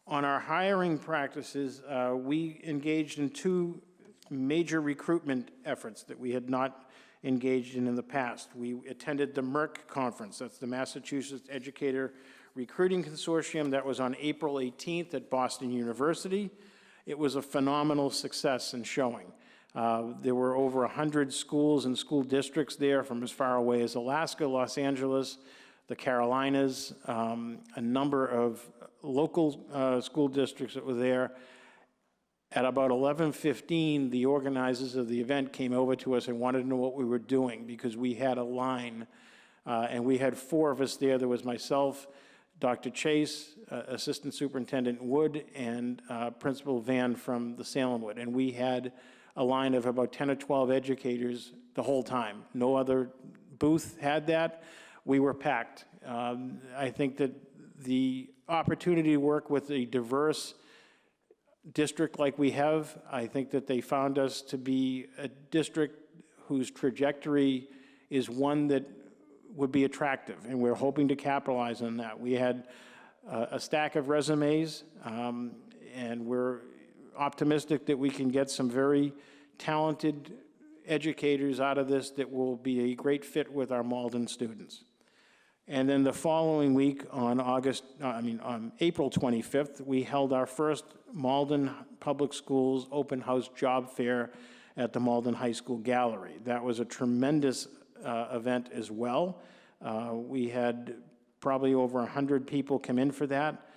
On our hiring practices, we engaged in 2 major recruitment efforts that we had not engaged in the past. We attended the MERC conference, that's the Massachusetts Educator Recruiting Consortium. That was on April 18th at Boston University. It was a phenomenal success and showing. There were over 100 schools and school districts there from as far away as Alaska, Los Angeles, the Carolinas, a number of local school districts that were there. At about 11:15, the organizers of the event came over to us and wanted to know what we were doing because we had a line, and we had 4 of us there. There was myself, Dr. Chase, Assistant Superintendent Wood, and Principal Van from the Salem Wood. And we had a line of about 10 or 12 educators the whole time. No other booth had that. We were packed. I think that the opportunity to work with a diverse district like we have, I think that they found us to be a district whose trajectory is one that would be attractive, and we're hoping to capitalize on that. We had a stack of resumes, and we're optimistic that we can get some very talented educators out of this that will be a great fit with our Malden students. And then the following week, on April 25th, we held our first Malden Public Schools open house job fair at the Malden High School Gallery. That was a tremendous event as well. We had probably over 100 people come in for that.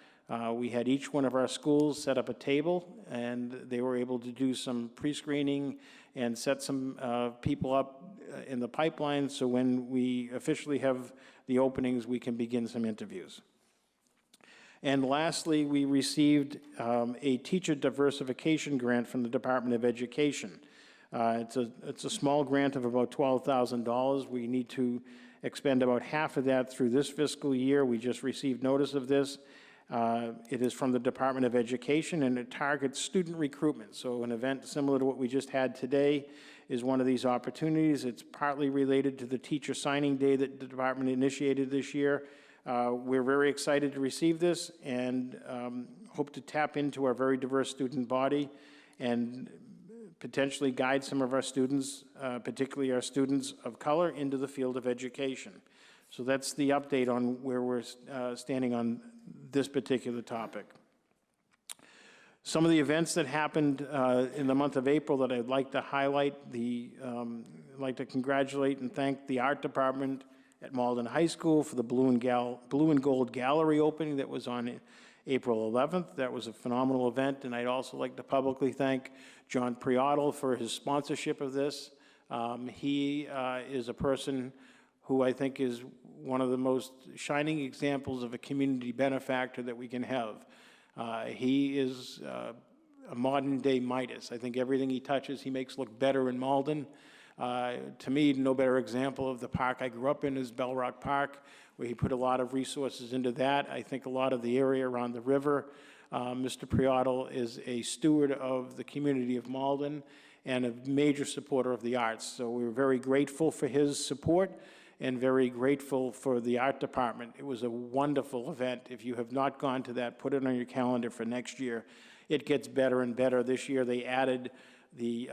We had each one of our schools set up a table, and they were able to do some pre-screening and set some people up in the pipeline, so when we officially have the openings, we can begin some interviews. And lastly, we received a teacher diversification grant from the Department of Education. It's a small grant of about $12,000. We need to expend about half of that through this fiscal year. We just received notice of this. It is from the Department of Education, and it targets student recruitment. So an event similar to what we just had today is one of these opportunities. It's partly related to the teacher signing day that the department initiated this year. We're very excited to receive this and hope to tap into our very diverse student body and potentially guide some of our students, particularly our students of color, into the field of education. So that's the update on where we're standing on this particular topic. Some of the events that happened in the month of April that I'd like to highlight, I'd like to congratulate and thank the art department at Malden High School for the Blue and Gold Gallery opening that was on April 11th. That was a phenomenal event, and I'd also like to publicly thank John Priottle for his sponsorship of this. He is a person who I think is one of the most shining examples of a community benefactor that we can have. He is a modern-day Midas. I think everything he touches, he makes look better in Malden. To me, no better example of the park I grew up in is Bell Rock Park, where he put a lot of resources into that. I think a lot of the area around the river. Mr. Priottle is a steward of the community of Malden and a major supporter of the arts. So we're very grateful for his support and very grateful for the art department. It was a wonderful event. If you have not gone to that, put it on your calendar for next year. It gets better and better. This year they added the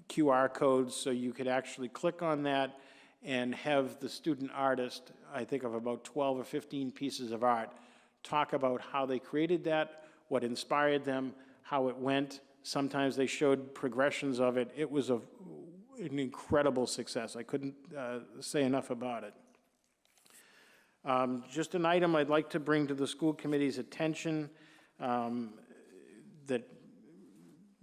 QR codes so you could actually click on that and have the student artist, I think of about 12 or 15 pieces of art, talk about how they created that, what inspired them, how it went. Sometimes they showed progressions of it. It was an incredible success. I couldn't say enough about it. Just an item I'd like to bring to the school committee's attention that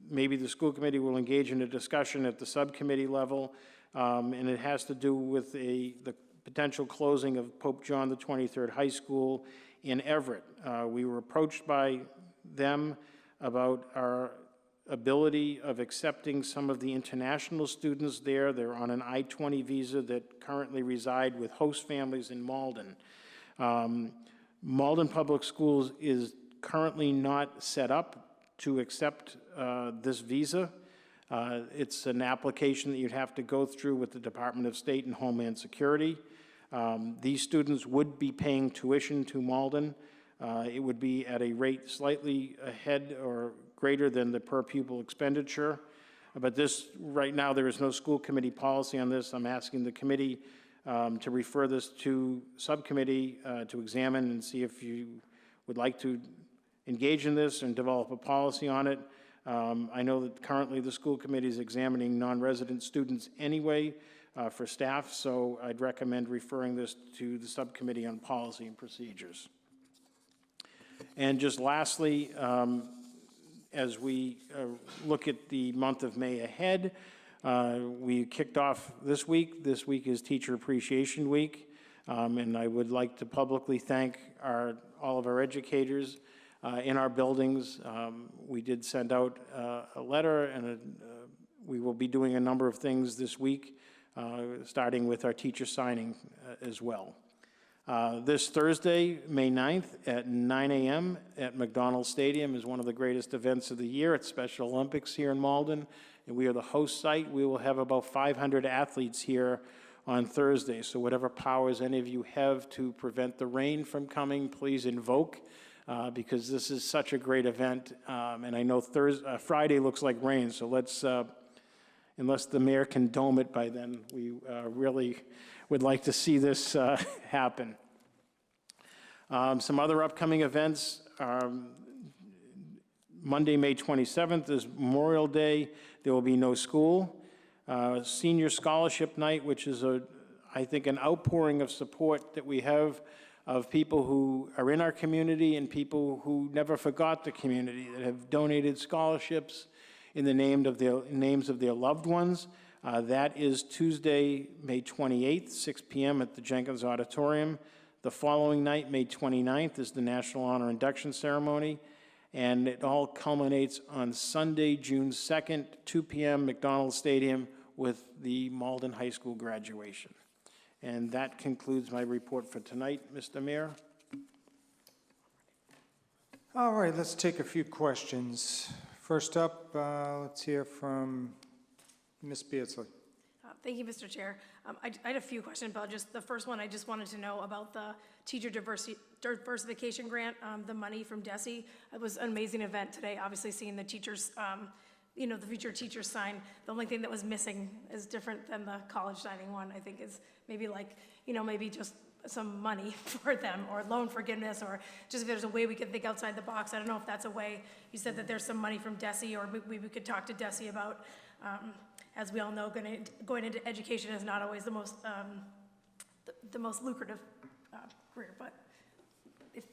maybe the school committee will engage in a discussion at the subcommittee level, and it has to do with the potential closing of Pope John the 23rd High School in Everett. We were approached by them about our ability of accepting some of the international students there. They're on an I-20 visa that currently reside with host families in Malden. Malden Public Schools is currently not set up to accept this visa. It's an application that you'd have to go through with the Department of State and Homeland Security. These students would be paying tuition to Malden. It would be at a rate slightly ahead or greater than the per pupil expenditure. But this, right now, there is no school committee policy on this. I'm asking the committee to refer this to subcommittee to examine and see if you would like to engage in this and develop a policy on it. I know that currently the school committee is examining non-resident students anyway for staff, so I'd recommend referring this to the subcommittee on policy and procedures. And just lastly, as we look at the month of May ahead, we kicked off this week. This week is Teacher Appreciation Week, and I would like to publicly thank all of our educators in our buildings. We did send out a letter, and we will be doing a number of things this week, starting with our teacher signing as well. This Thursday, May 9th at 9 a.m. at McDonald Stadium is one of the greatest events of the year. It's Special Olympics here in Malden, and we are the host site. We will have about 500 athletes here on Thursday, so whatever powers any of you have to prevent the rain from coming, please invoke, because this is such a great event, and I know Friday looks like rain, so let's, unless the mayor can dome it by then, we really would like to see this happen. Some other upcoming events, Monday, May 27th is Memorial Day. There will be no school. Senior Scholarship Night, which is, I think, an outpouring of support that we have of people who are in our community and people who never forgot the community, that have donated scholarships in the names of their loved ones. That is Tuesday, May 28th, 6 p.m. at the Jenkins Auditorium. The following night, May 29th, is the National Honor Induction Ceremony, and it all culminates on Sunday, June 2nd, 2 p.m., McDonald Stadium, with the Malden High School graduation. And that concludes my report for tonight, Mr. Mayor. All right, let's take a few questions. First up, let's hear from Ms. Beardsley. Thank you, Mr. Chair. I had a few questions about just the first one. I just wanted to know about the teacher diversification grant, the money from DESE. It was an amazing event today, obviously seeing the teachers, the future teachers sign. The only thing that was missing is different than the college signing one, I think, is maybe maybe just some money for them, or loan forgiveness, or just if there's a way we could think outside the box. I don't know if that's a way. You said that there's some money from DESE, or we could talk to DESE about, as we all know, going into education is not always the most lucrative career, but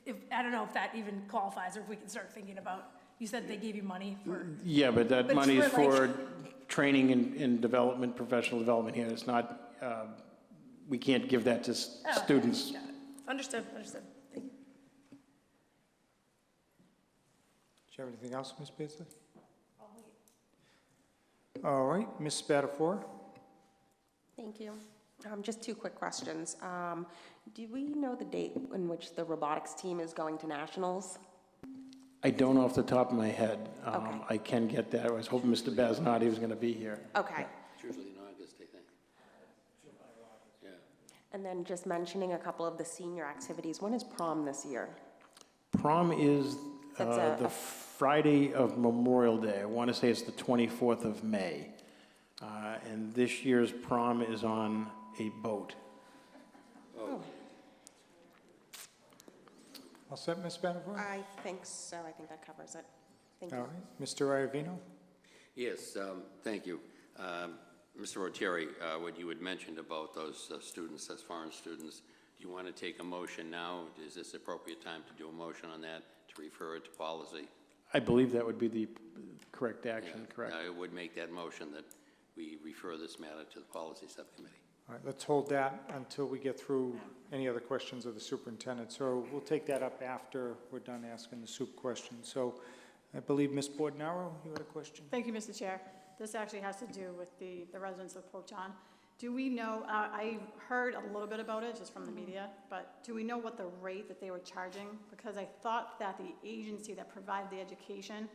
if I don't know if that even qualifies, or if we can start thinking about, you said they gave you money for. Yeah, but that money is for, for training and development, professional development here. It's not, we can't give that to students. Got it. Understood. Thank you. Do you have anything else, Ms. Beardsley? All right, Ms. Spatafora. Thank you. Just two quick questions. Do we know the date in which the robotics team is going to nationals? I don't know off the top of my head. Okay. I can get that. I was hoping Mr. Basnati was going to be here. Okay. It's usually in August, I think. Yeah. And then just mentioning a couple of the senior activities. When is prom this year? Prom is That's the Friday of Memorial Day. I want to say it's the 24th of May. And this year's prom is on a boat. Oh. All set, Ms. Spatafora? I think so. I think that covers it. Thank you. All right, Mr. Iovino? Yes, thank you. Mr. Rotieri, what you had mentioned about those students, those foreign students, do you want to take a motion now? Is this the appropriate time to do a motion on that, to refer it to policy? I believe that would be the correct action, correct? I would make that motion that we refer this matter to the policy subcommittee. All right, let's hold that until we get through any other questions of the superintendent. So we'll take that up after we're done asking the soup questions. So I believe Ms. Bordenaro, you had a question? Thank you, Mr. Chair. This actually has to do with the residents of Pope John. Do we know, I heard a little bit about it just from the media, but do we know what the rate that they were charging? Because I thought that the agency that provided the education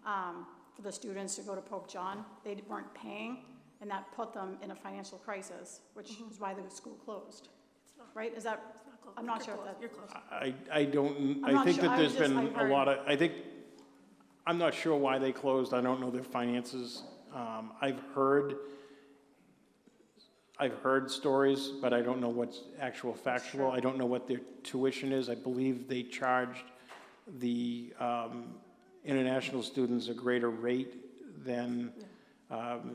for the students to go to Pope John, they weren't paying, and that put them in a financial crisis, which is why the school closed. Right? Is that, I'm not sure if that. You're close. I don't, I think that there's been a lot of, I'm not sure why they closed. I don't know their finances. I've heard stories, but I don't know what's actual factual. I don't know what their tuition is. I believe they charged the international students a greater rate than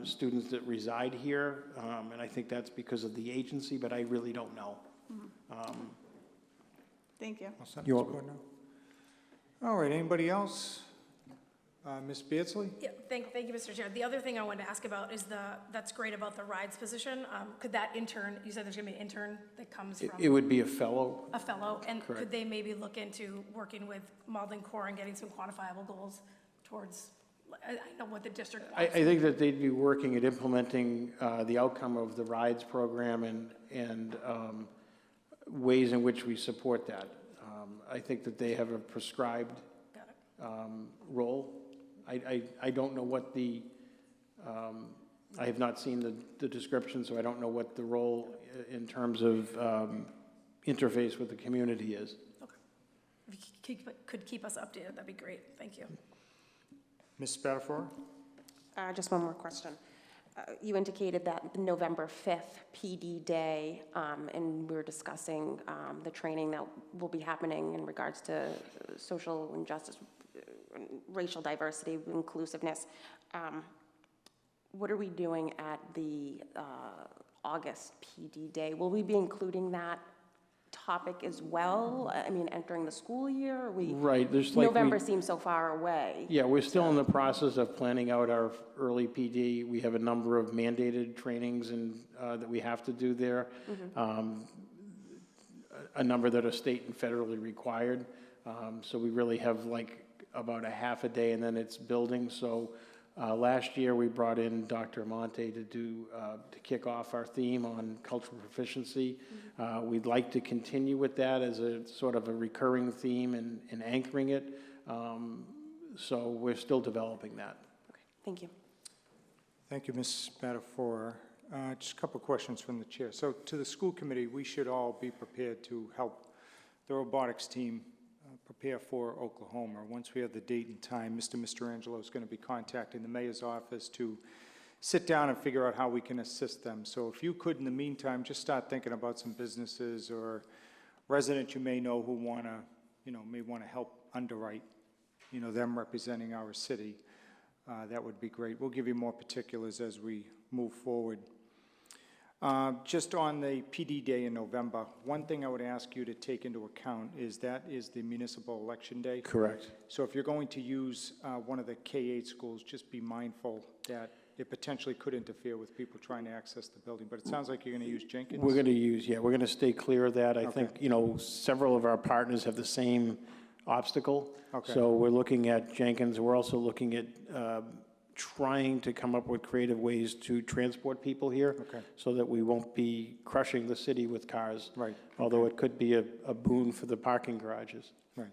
students that reside here, and I think that's because of the agency, but I really don't know. Thank you. You're welcome. All right, anybody else? Ms. Beardsley? Yeah, thank you, Mr. Chair. The other thing I wanted to ask about is that's great about the rides position. Could that intern, you said there's going to be an intern that comes from? It would be a fellow. A fellow, and Correct. could they maybe look into working with Malden Core and getting some quantifiable goals towards, I know what the district I wants. think that they'd be working at implementing the outcome of the rides program and ways in which we support that. I think that they have a prescribed role. I don't know what the, I have not seen the description, so I don't know what the role in terms of interface with the community is. Okay. If you could keep us updated, that'd be great. Thank you. Ms. Spatafora? Just one more question. You indicated that November 5th, PD Day, and we were discussing the training that will be happening in regards to social injustice, racial diversity, inclusiveness. What are we doing at the August PD Day? Will we be including that topic as well? I mean, entering the school year? Right. There's like November seems so far away. Yeah, we're still in the process of planning out our early PD. We have a number of mandated trainings and that we have to do there. a number that are state and federally required. So we really have like about a half a day and then it's building. So last year we brought in Dr. Monte to kick off our theme on cultural proficiency. We'd like to continue with that as a sort of a recurring theme and anchoring it. So we're still developing that. Okay, thank you. Thank you, Ms. Spatafora. Just a couple of questions from the chair. So to the school committee, we should all be prepared to help the robotics team prepare for Oklahoma. Once we have the date and time, Mr. Mistrangelo is going to be contacting the mayor's office to sit down and figure out how we can assist them. So if you could, in the meantime, just start thinking about some businesses or residents you may know who want to, may want to help underwrite, them representing our city. That would be great. We'll give you more particulars as we move forward. Just on the PD day in November, one thing I would ask you to take into account is that is the municipal election day. Correct. So if you're going to use one of the K-8 schools, just be mindful that it potentially could interfere with people trying to access the building. But it sounds like you're going to use Jenkins? We're going to use, we're going to stay clear of that. I think, several of our partners have the same obstacle. Okay. So we're looking at Jenkins. We're also looking at trying to come up with creative ways to transport people here so that we won't be crushing the city with cars. Right. Although it could be a boon for the parking garages. Right.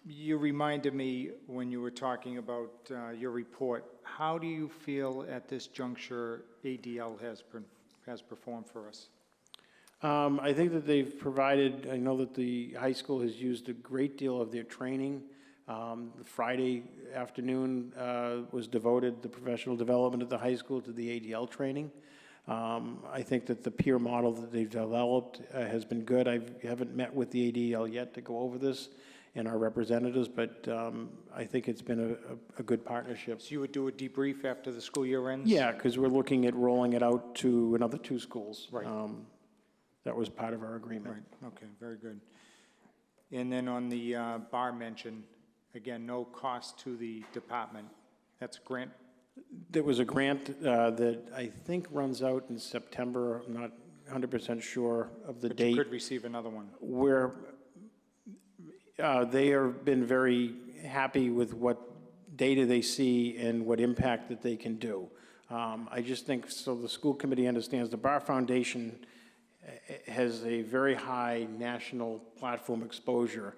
You reminded me when you were talking about your report, how do you feel at this juncture ADL has performed for us? I think that they've provided, I know that the high school has used a great deal of their training. The Friday afternoon was devoted, the professional development at the high school, to the ADL training. I think that the peer model that they've developed has been good. I haven't met with the ADL yet to go over this and our representatives, but I think it's been a good partnership. So you would do a debrief after the school year ends? Yeah, because we're looking at rolling it out to another 2 schools. Right. That was part of our agreement. Right, okay, very good. And then on the bar mention, again, no cost to the department. That's a grant? There was a grant that I think runs out in September. I'm not 100% sure of the date. But you could receive another one. Where they have been very happy with what data they see and what impact that they can do. I just think, so the school committee understands the Bar Foundation has a very high national platform exposure.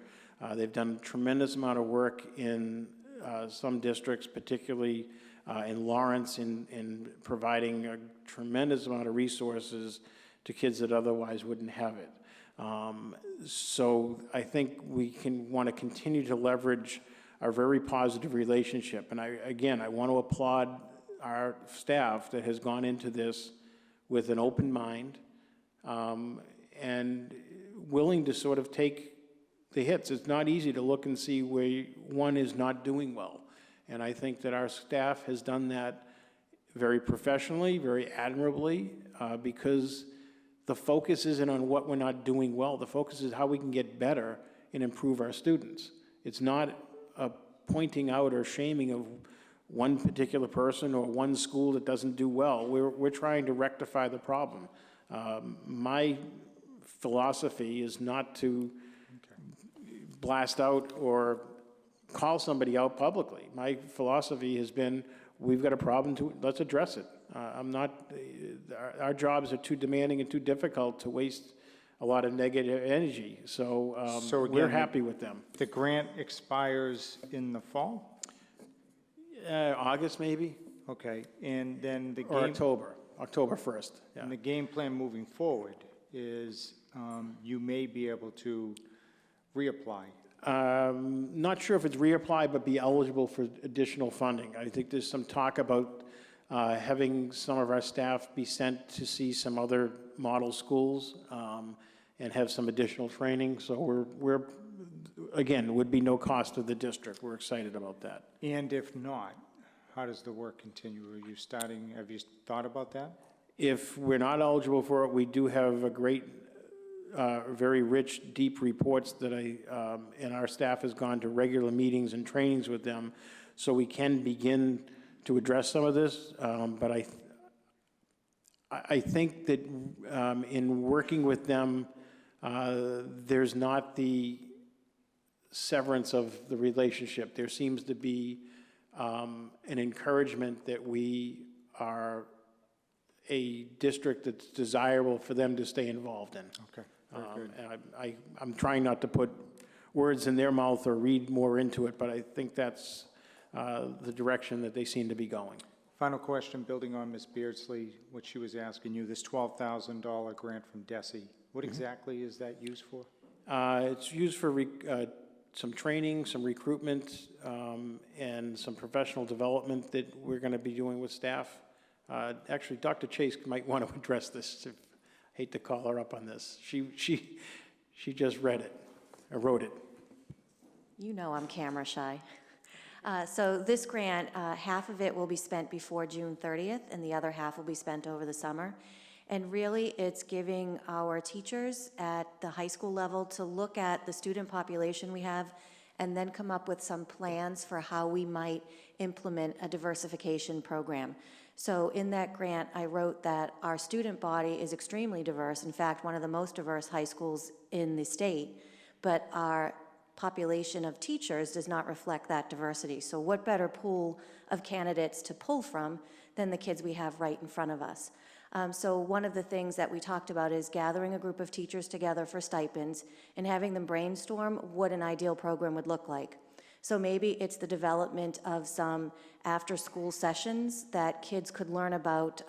They've done a tremendous amount of work in some districts, particularly in Lawrence, in providing a tremendous amount of resources to kids that otherwise wouldn't have it. So I think we want to continue to leverage our very positive relationship. And I want to applaud our staff that has gone into this with an open mind and willing to sort of take the hits. It's not easy to look and see where one is not doing well. And I think that our staff has done that very professionally, very admirably, because the focus isn't on what we're not doing well. The focus is how we can get better and improve our students. It's not a pointing out or shaming of one particular person or one school that doesn't do well. We're trying to rectify the problem. My philosophy is not to blast out or call somebody out publicly. My philosophy has been, we've got a problem, let's address it. Our jobs are too demanding and too difficult to waste a lot of negative energy. So, again, we're happy with them. The grant expires in the fall? August, maybe? Okay, and then the game... Or October 1st. Yeah. And the game plan moving forward is you may be able to reapply. Not sure if it's reapply, but be eligible for additional funding. I think there's some talk about having some of our staff be sent to see some other model schools and have some additional training. So we're again, would be no cost to the district. We're excited about that. And if not, how does the work continue? Are you starting, have you thought about that? If we're not eligible for it, we do have a great, very rich, deep reports that and our staff has gone to regular meetings and trainings with them, so we can begin to address some of this. But I think that in working with them, there's not the severance of the relationship. There seems to be an encouragement that we are a district that's desirable for them to stay involved in. Okay, very good. And I'm trying not to put words in their mouth or read more into it, but I think that's the direction that they seem to be going. Final question, building on Ms. Beardsley, what she was asking you, this $12,000 grant from DESE, what exactly is that used for? It's used for some training, some recruitment, and some professional development that we're going to be doing with staff. Actually, Dr. Chase might want to address this. I hate to call her up on this. She just read it, or wrote it. You know I'm camera shy. So this grant, half of it will be spent before June 30th, and the other half will be spent over the summer. And really, it's giving our teachers at the high school level to look at the student population we have and then come up with some plans for how we might implement a diversification program. So in that grant, I wrote that our student body is extremely diverse, in fact, one of the most diverse high schools in the state, but our population of teachers does not reflect that diversity. So what better pool of candidates to pull from than the kids we have right in front of us? So one of the things that we talked about is gathering a group of teachers together for stipends and having them brainstorm what an ideal program would look like. So maybe it's the development of some after-school sessions that kids could learn about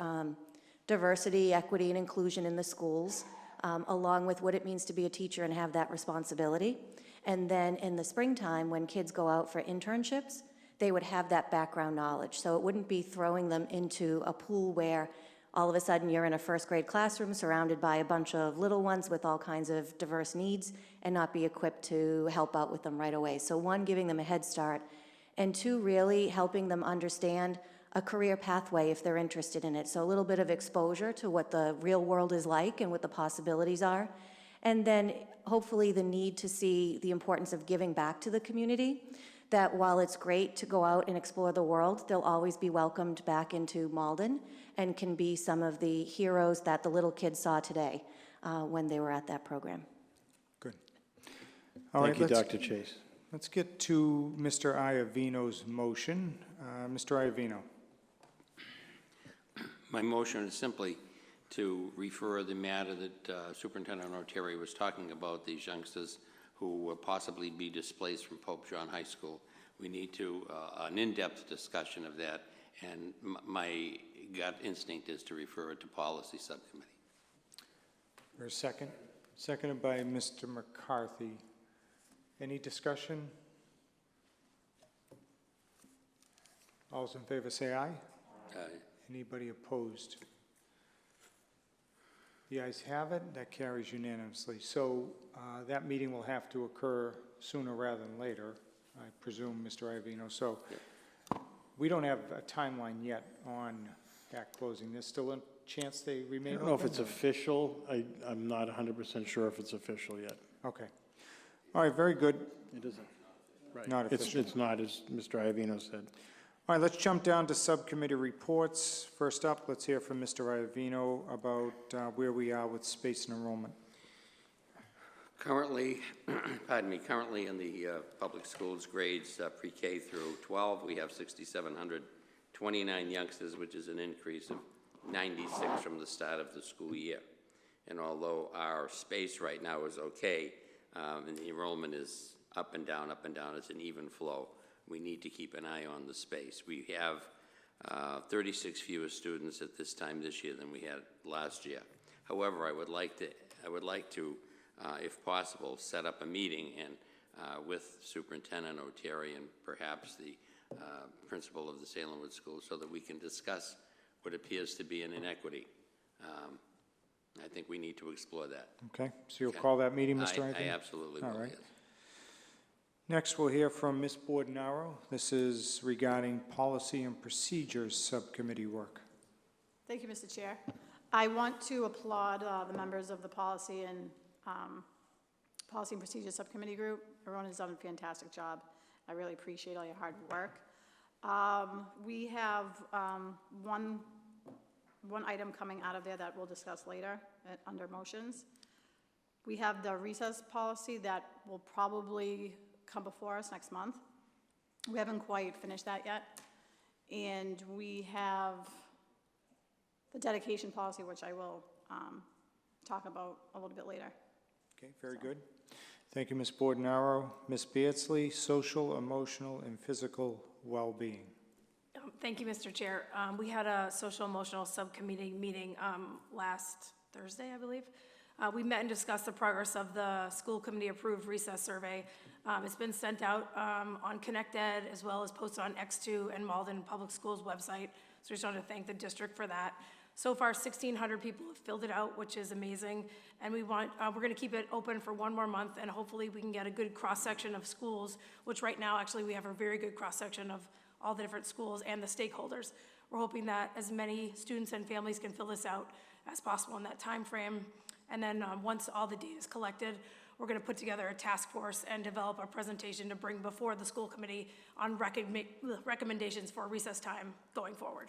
diversity, equity, and inclusion in the schools, along with what it means to be a teacher and have that responsibility. And then in the springtime, when kids go out for internships, they would have that background knowledge. So it wouldn't be throwing them into a pool where all of a sudden you're in a first grade classroom surrounded by a bunch of little ones with all kinds of diverse needs and not be equipped to help out with them right away. So one, giving them a head start, and two, really helping them understand a career pathway if they're interested in it. So a little bit of exposure to what the real world is like and what the possibilities are. And then hopefully the need to see the importance of giving back to the community, that while it's great to go out and explore the world, they'll always be welcomed back into Malden and can be some of the heroes that the little kids saw today when they were at that program. Good. Thank you, Dr. Chase. Let's get to Mr. Iavino's motion. Mr. Iavino. My motion is simply to refer the matter that Superintendent Oteri was talking about, these youngsters who will possibly be displaced from Pope John High School. We need to an in-depth discussion of that, and my gut instinct is to refer it to Policy Subcommittee. For a second. Seconded by Mr. McCarthy. Any discussion? All those in favor say aye. Aye. Anybody opposed? The ayes have it. That carries unanimously. So that meeting will have to occur sooner rather than later, I presume, Mr. Iavino. So we don't have a timeline yet on that closing. There's still a chance they remain open? I don't know if it's official. I'm not 100% sure if it's official yet. Okay. All right, very good. It isn't. Right. Not official. It's not, as Mr. Iavino said. All right, let's jump down to subcommittee reports. First up, let's hear from Mr. Iavino about where we are with space and enrollment. Currently, currently in the public schools grades pre-K through 12, we have 6,729 youngsters, which is an increase of 96 from the start of the school year. And although our space right now is okay, and the enrollment is up and down, it's an even flow. We need to keep an eye on the space. We have 36 fewer students at this time this year than we had last year. However, I would like to, if possible, set up a meeting and with Superintendent Oteri and perhaps the principal of the Salemwood School so that we can discuss what appears to be an inequity. I think we need to explore that. Okay, so you'll call that meeting, Mr. Iavino? I absolutely will, right. yes. Next, we'll hear from Ms. Bordenaro. This is regarding Policy and Procedures Subcommittee work. Thank you, Mr. Chair. I want to applaud the members of the Policy and Procedures Subcommittee group. Everyone has done a fantastic job. I really appreciate all your hard work. We have one one item coming out of there that we'll discuss later under motions. We have the recess policy that will probably come before us next month. We haven't quite finished that yet. And we have the dedication policy, which I will talk about a little bit later. Okay, very good. Thank you, Ms. Bordenaro. Ms. Beardsley, social, emotional, and physical well-being. Thank you, Mr. Chair. We had a social emotional subcommittee meeting last Thursday, I believe. We met and discussed the progress of the school committee approved recess survey. It's been sent out on ConnectEd as well as posted on X2 and Malden Public Schools website. So we just wanted to thank the district for that. So far, 1,600 people have filled it out, which is amazing. And we're going to keep it open for one more month, and hopefully we can get a good cross-section of schools, which right now, actually, we have a very good cross-section of all the different schools and the stakeholders. We're hoping that as many students and families can fill this out as possible in that time frame. And then once all the data is collected, we're going to put together a task force and develop a presentation to bring before the school committee on recommendations for recess time going forward.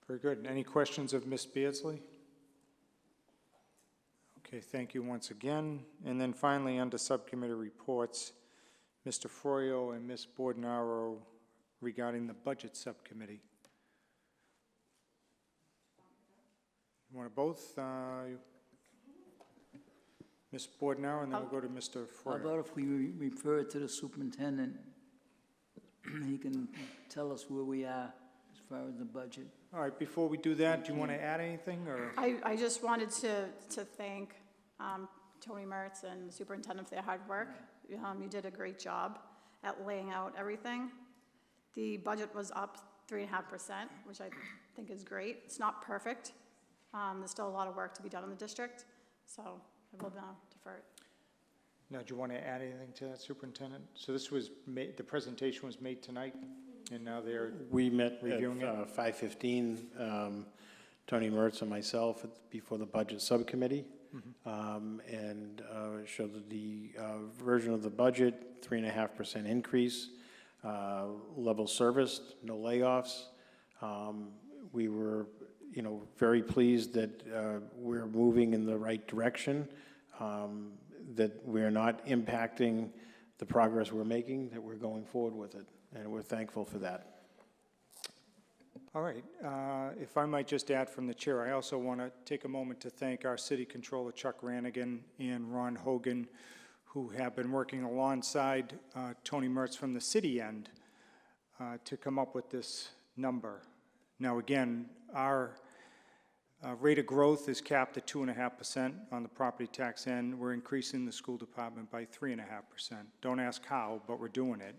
Very good. Any questions of Ms. Beardsley? Okay, thank you once again. And then finally, under subcommittee reports, Mr. Froyo and Ms. Bordenaro regarding the budget subcommittee. You want to both? Ms. Bordenaro, and then we'll go to Mr. Froyo. How about if we refer it to the superintendent? He can tell us where we are as far as the budget. All right, before we do that, do you want to add anything, or? I just wanted to thank Tony Mertz and the superintendent for their hard work. You did a great job at laying out everything. The budget was up 3.5%, which I think is great. It's not perfect. There's still a lot of work to be done in the district, so I will now defer it. Now, do you want to add anything to that, Superintendent? So this was made, the presentation was made tonight, and now they're We met reviewing at 5:15, Tony Mertz and myself before the budget subcommittee, and showed that the version of the budget, 3.5% increase, level serviced, no layoffs. We were, very pleased that we're moving in the right direction, that we're not impacting the progress we're making, that we're going forward with it, and we're thankful for that. All right. If I might just add from the chair, I also want to take a moment to thank our city controller, Chuck Rannigan, and Ron Hogan, who have been working alongside Tony Mertz from the city end to come up with this number. Now, again, our rate of growth is capped at 2.5% on the property tax end. We're increasing the school department by 3.5%. Don't ask how, but we're doing it,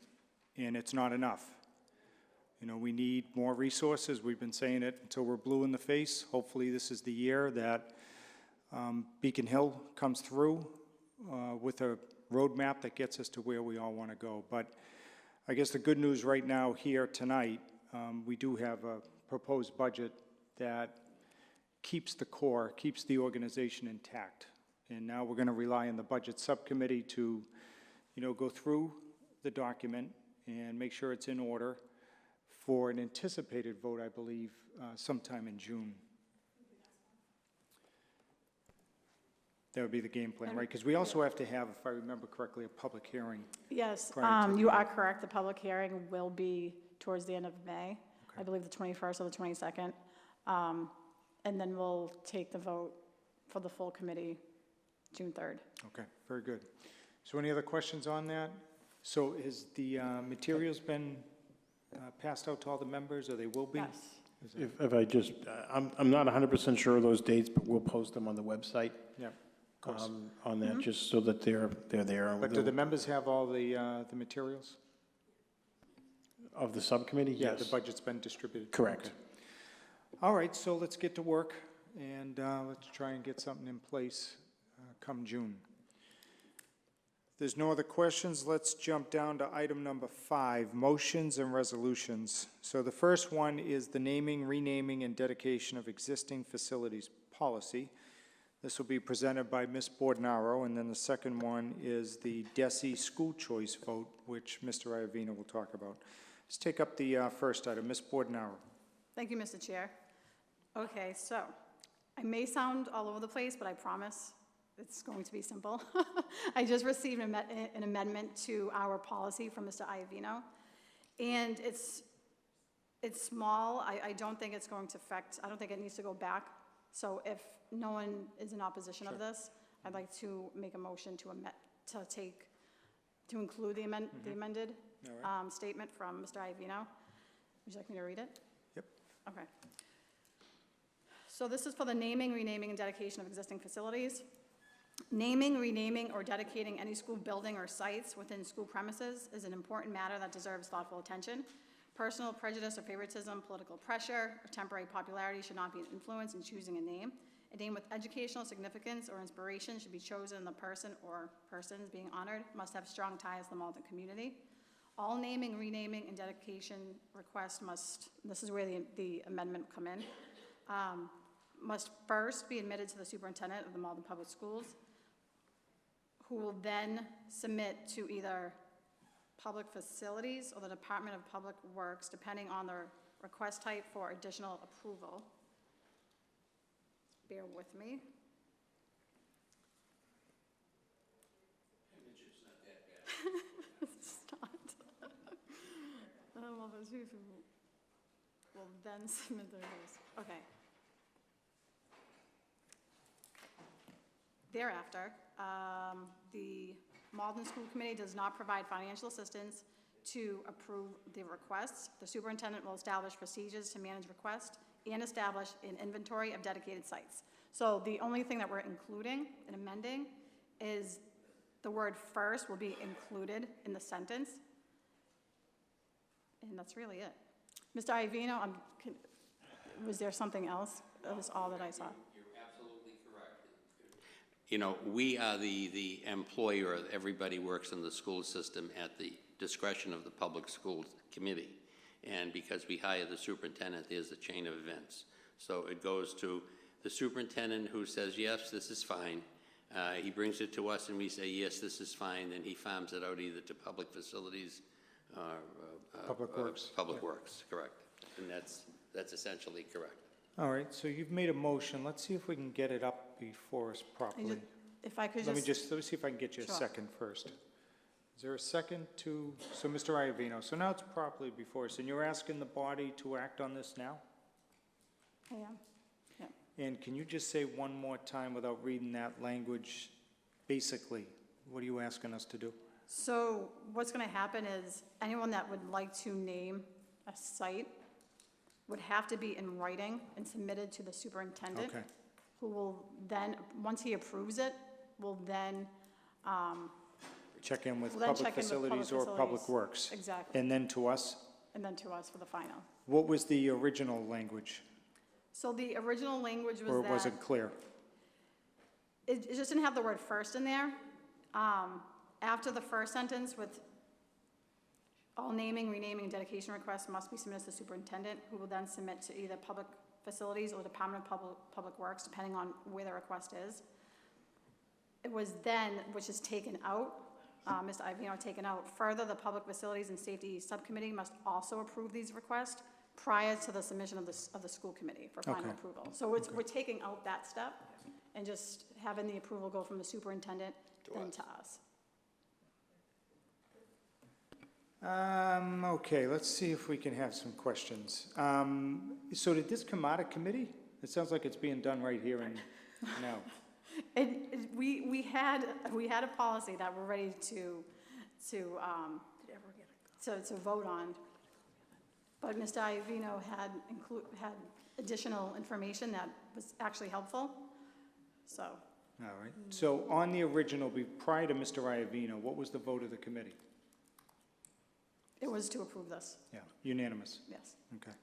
and it's not enough. We need more resources. We've been saying it until we're blue in the face. Hopefully this is the year that Beacon Hill comes through with a roadmap that gets us to where we all want to go. But I guess the good news right now here tonight, we do have a proposed budget that keeps the core, keeps the organization intact. And now we're going to rely on the budget subcommittee to, go through the document and make sure it's in order for an anticipated vote, I believe, sometime in June. That would be the game plan, right? Because we also have to have, if I remember correctly, a public hearing. Yes, prior to you the- are correct. The public hearing will be towards the end of May, I believe the 21st or the 22nd. And then we'll take the vote for the full committee June 3rd. Okay, very good. So any other questions on that? So has the materials been passed out to all the members, or they will be? Yes. If I just, I'm not 100% sure of those dates, but we'll post them on the website. Yeah, of course. On that, just so that they're there. But do the members have all the materials? Of the subcommittee, Yeah, yes. the budget's been distributed. Correct. Okay. All right, so let's get to work, and let's try and get something in place come June. If there's no other questions, let's jump down to item number 5, motions and resolutions. So the first one is the naming, renaming, and dedication of existing facilities policy. This will be presented by Ms. Bordenaro, and then the second one is the DESE school choice vote, which Mr. Iavina will talk about. Let's take up the first item. Ms. Bordenaro. Thank you, Mr. Chair. Okay, so I may sound all over the place, but I promise it's going to be simple. I just received an amendment to our policy from Mr. Iavino, and it's small. I don't think it's going to affect, I don't think it needs to go back. So if no one is in opposition of this, I'd like to make a motion to include the amended statement from Mr. Iavino. Would you like me to read it? Yep. Okay. So this is for the naming, renaming, and dedication of existing facilities. Naming, renaming, or dedicating any school building or sites within school premises is an important matter that deserves thoughtful attention. Personal prejudice or favoritism, political pressure, or temporary popularity should not be an influence in choosing a name. A name with educational significance or inspiration should be chosen, and the person or persons being honored must have strong ties to the Malden community. All naming, renaming, and dedication requests must, this is where the amendment will come in, must first be admitted to the superintendent of the Malden Public Schools, who will then submit to either Public Facilities or the Department of Public Works, depending on their request type for additional approval. Bear with me. It's not. Well, those people will then submit their list. Okay. Thereafter, the Malden School Committee does not provide financial assistance to approve the requests. The superintendent will establish procedures to manage requests and establish an inventory of dedicated sites. So the only thing that we're including and amending is the word first will be included in the sentence. And that's really it. Mr. Iavino, was there something else? That was all that I saw. You know, we are the employer. Everybody works in the school system at the discretion of the Public School Committee. And because we hire the superintendent, there's a chain of events. So it goes to the superintendent who says, yes, this is fine. He brings it to us and we say, yes, this is fine. Then he farms it out either to Public Facilities or Public Works. Public Works, correct. And that's essentially correct. All right, so you've made a motion. Let's see if we can get it up before us properly. If I could Let me see if I can get you a second first. Is there a second to, so Mr. Iavino, so now it's properly before us, and you're asking the body to act on this now? I am, yeah. And can you just say one more time without reading that language, basically, what are you asking us to do? So what's going to happen is anyone that would like to name a site would have to be in writing and submitted to the superintendent, Okay. who will then, once he approves it, will then Check in with We'll then Public check in with Facilities Public or Public Facilities. Works? Exactly. And then to us? and then to us for the final. What was the original language? So the original language was Or that. was it clear? It just didn't have the word first in there. After the first sentence with all naming, renaming, and dedication requests must be submitted to the superintendent, who will then submit to either Public Facilities or Department of Public Works, depending on where the request is. It was then, which is taken out, Mr. Iavino taken out. Further, the Public Facilities and Safety Subcommittee must also approve these requests prior to the submission of the school committee for final Okay. approval. So it's, we're taking out that step and just having the approval go from the superintendent then to us. Okay, let's see if we can have some questions. So did this come out of committee? It sounds like it's being done right here and now. We had a policy that we're ready to vote on, but Mr. Iavino had additional information that was actually helpful, so. All right. So on the original, prior to Mr. Iavino, what was the vote of the committee? It was to approve this, Yeah, unanimous. yes. Okay.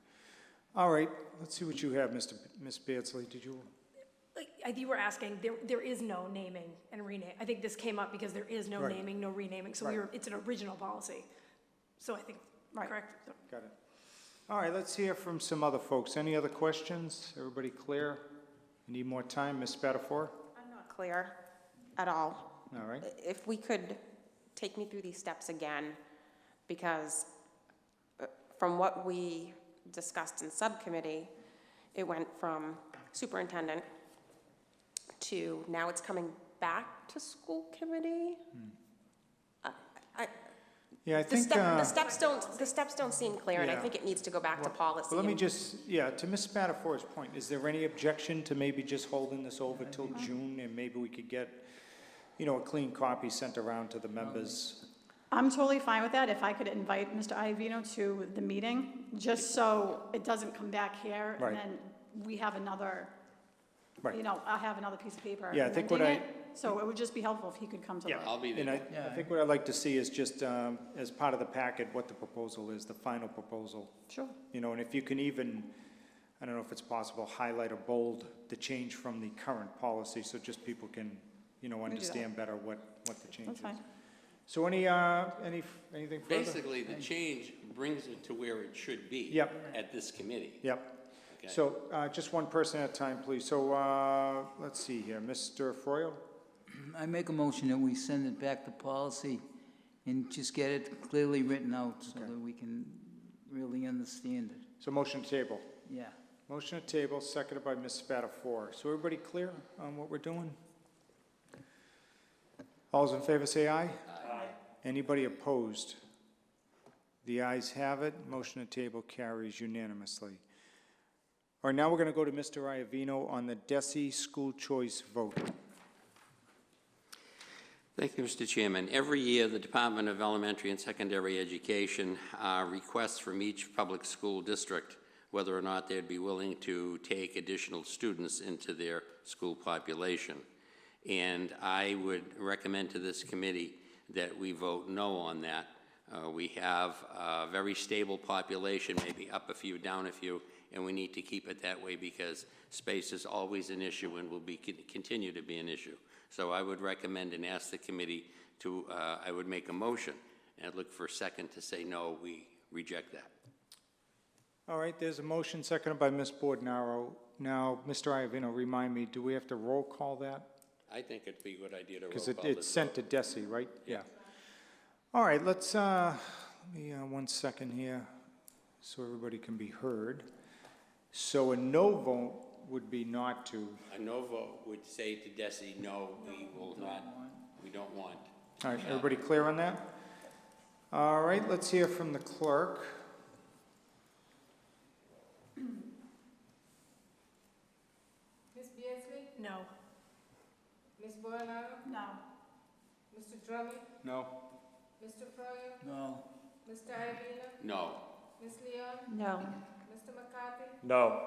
All right, let's see what you have, Ms. Beardsley. Did you? I think we're asking, there is no naming and rename. I think this came up because there is no Right. naming, no renaming, so Right. it's an original policy. So I think, correct? So- Got it. All right, let's hear from some other folks. Any other questions? Everybody clear? Need more time, Ms. Spatafor? I'm not clear at all. All right. If we could take me through these steps again, because from what we discussed in subcommittee, It went from superintendent to now it's coming back to school committee. Yeah, I think. The steps don't seem clear, and I Yeah. think it needs to go back to policy. Well, let me and- just, yeah, to Ms. Spatafora's point, is there any objection to maybe just holding this over till June, and maybe we could get, you know, a clean copy sent around to the members? I'm totally fine with that, if I could invite Mr. Iavino to the meeting, just so it doesn't come back here, Right. and then we have another, Right. you know, I have another piece of paper Yeah, I think what amending it. So it would just be helpful if he could come to the. Yeah, I'll be there. And I think what I'd like to see is just, as part of the packet, what the proposal is, the final proposal. Sure. You know, and if you can even, I don't know if it's possible, highlight or bold the change from the current policy, so just people can, you know, do that. understand better what the change That's is. fine. So anything further? Basically, the change brings it to where it should be. Yep. At this committee. Yep. Okay. So, just one person at a time, please. So, let's see here, Mr. Froyo? I make a motion that we send it back to policy and just get it clearly written out so that we can really understand it. So motion to table. Yeah. Motion to table, seconded by Ms. Spatafor. So everybody clear on what we're doing? All those in favor say aye. Aye. Anybody opposed? The ayes have it. Motion to table carries unanimously. All right, now we're going to go to Mr. Iavino on the DESI school choice vote. Thank you, Mr. Chairman. Every year, the Department of Elementary and Secondary Education requests from each public school district whether or not they'd be willing to take additional students into their school population. And I would recommend to this committee that we vote no on that. We have a very stable population, maybe up a few, down a few, and we need to keep it that way because space is always an issue and will continue to be an issue. So I would recommend and ask the committee to, I would make a motion, and I'd look for a second to say, no, we reject that. All right, there's a motion seconded by Ms. Bordenaro. Now, Mr. Iavino, remind me, do we have to roll call that? I think it'd be a good idea to roll call Because this it's sent to vote. DESI, right? Yeah. All right, let's, let me, 1 second here, so everybody can be heard. So a no vote would be not to. A no vote would say to DESI, no, we will not, we don't want. All right, everybody clear on that? All right, let's hear from the clerk. Ms. Beardsley? No. Ms. Bordenaro? No. Mr. Drummond? No. Mr. Froyo? No. Mr. Iavino? No. Ms. Leon? No. Mr. McCarthy? No.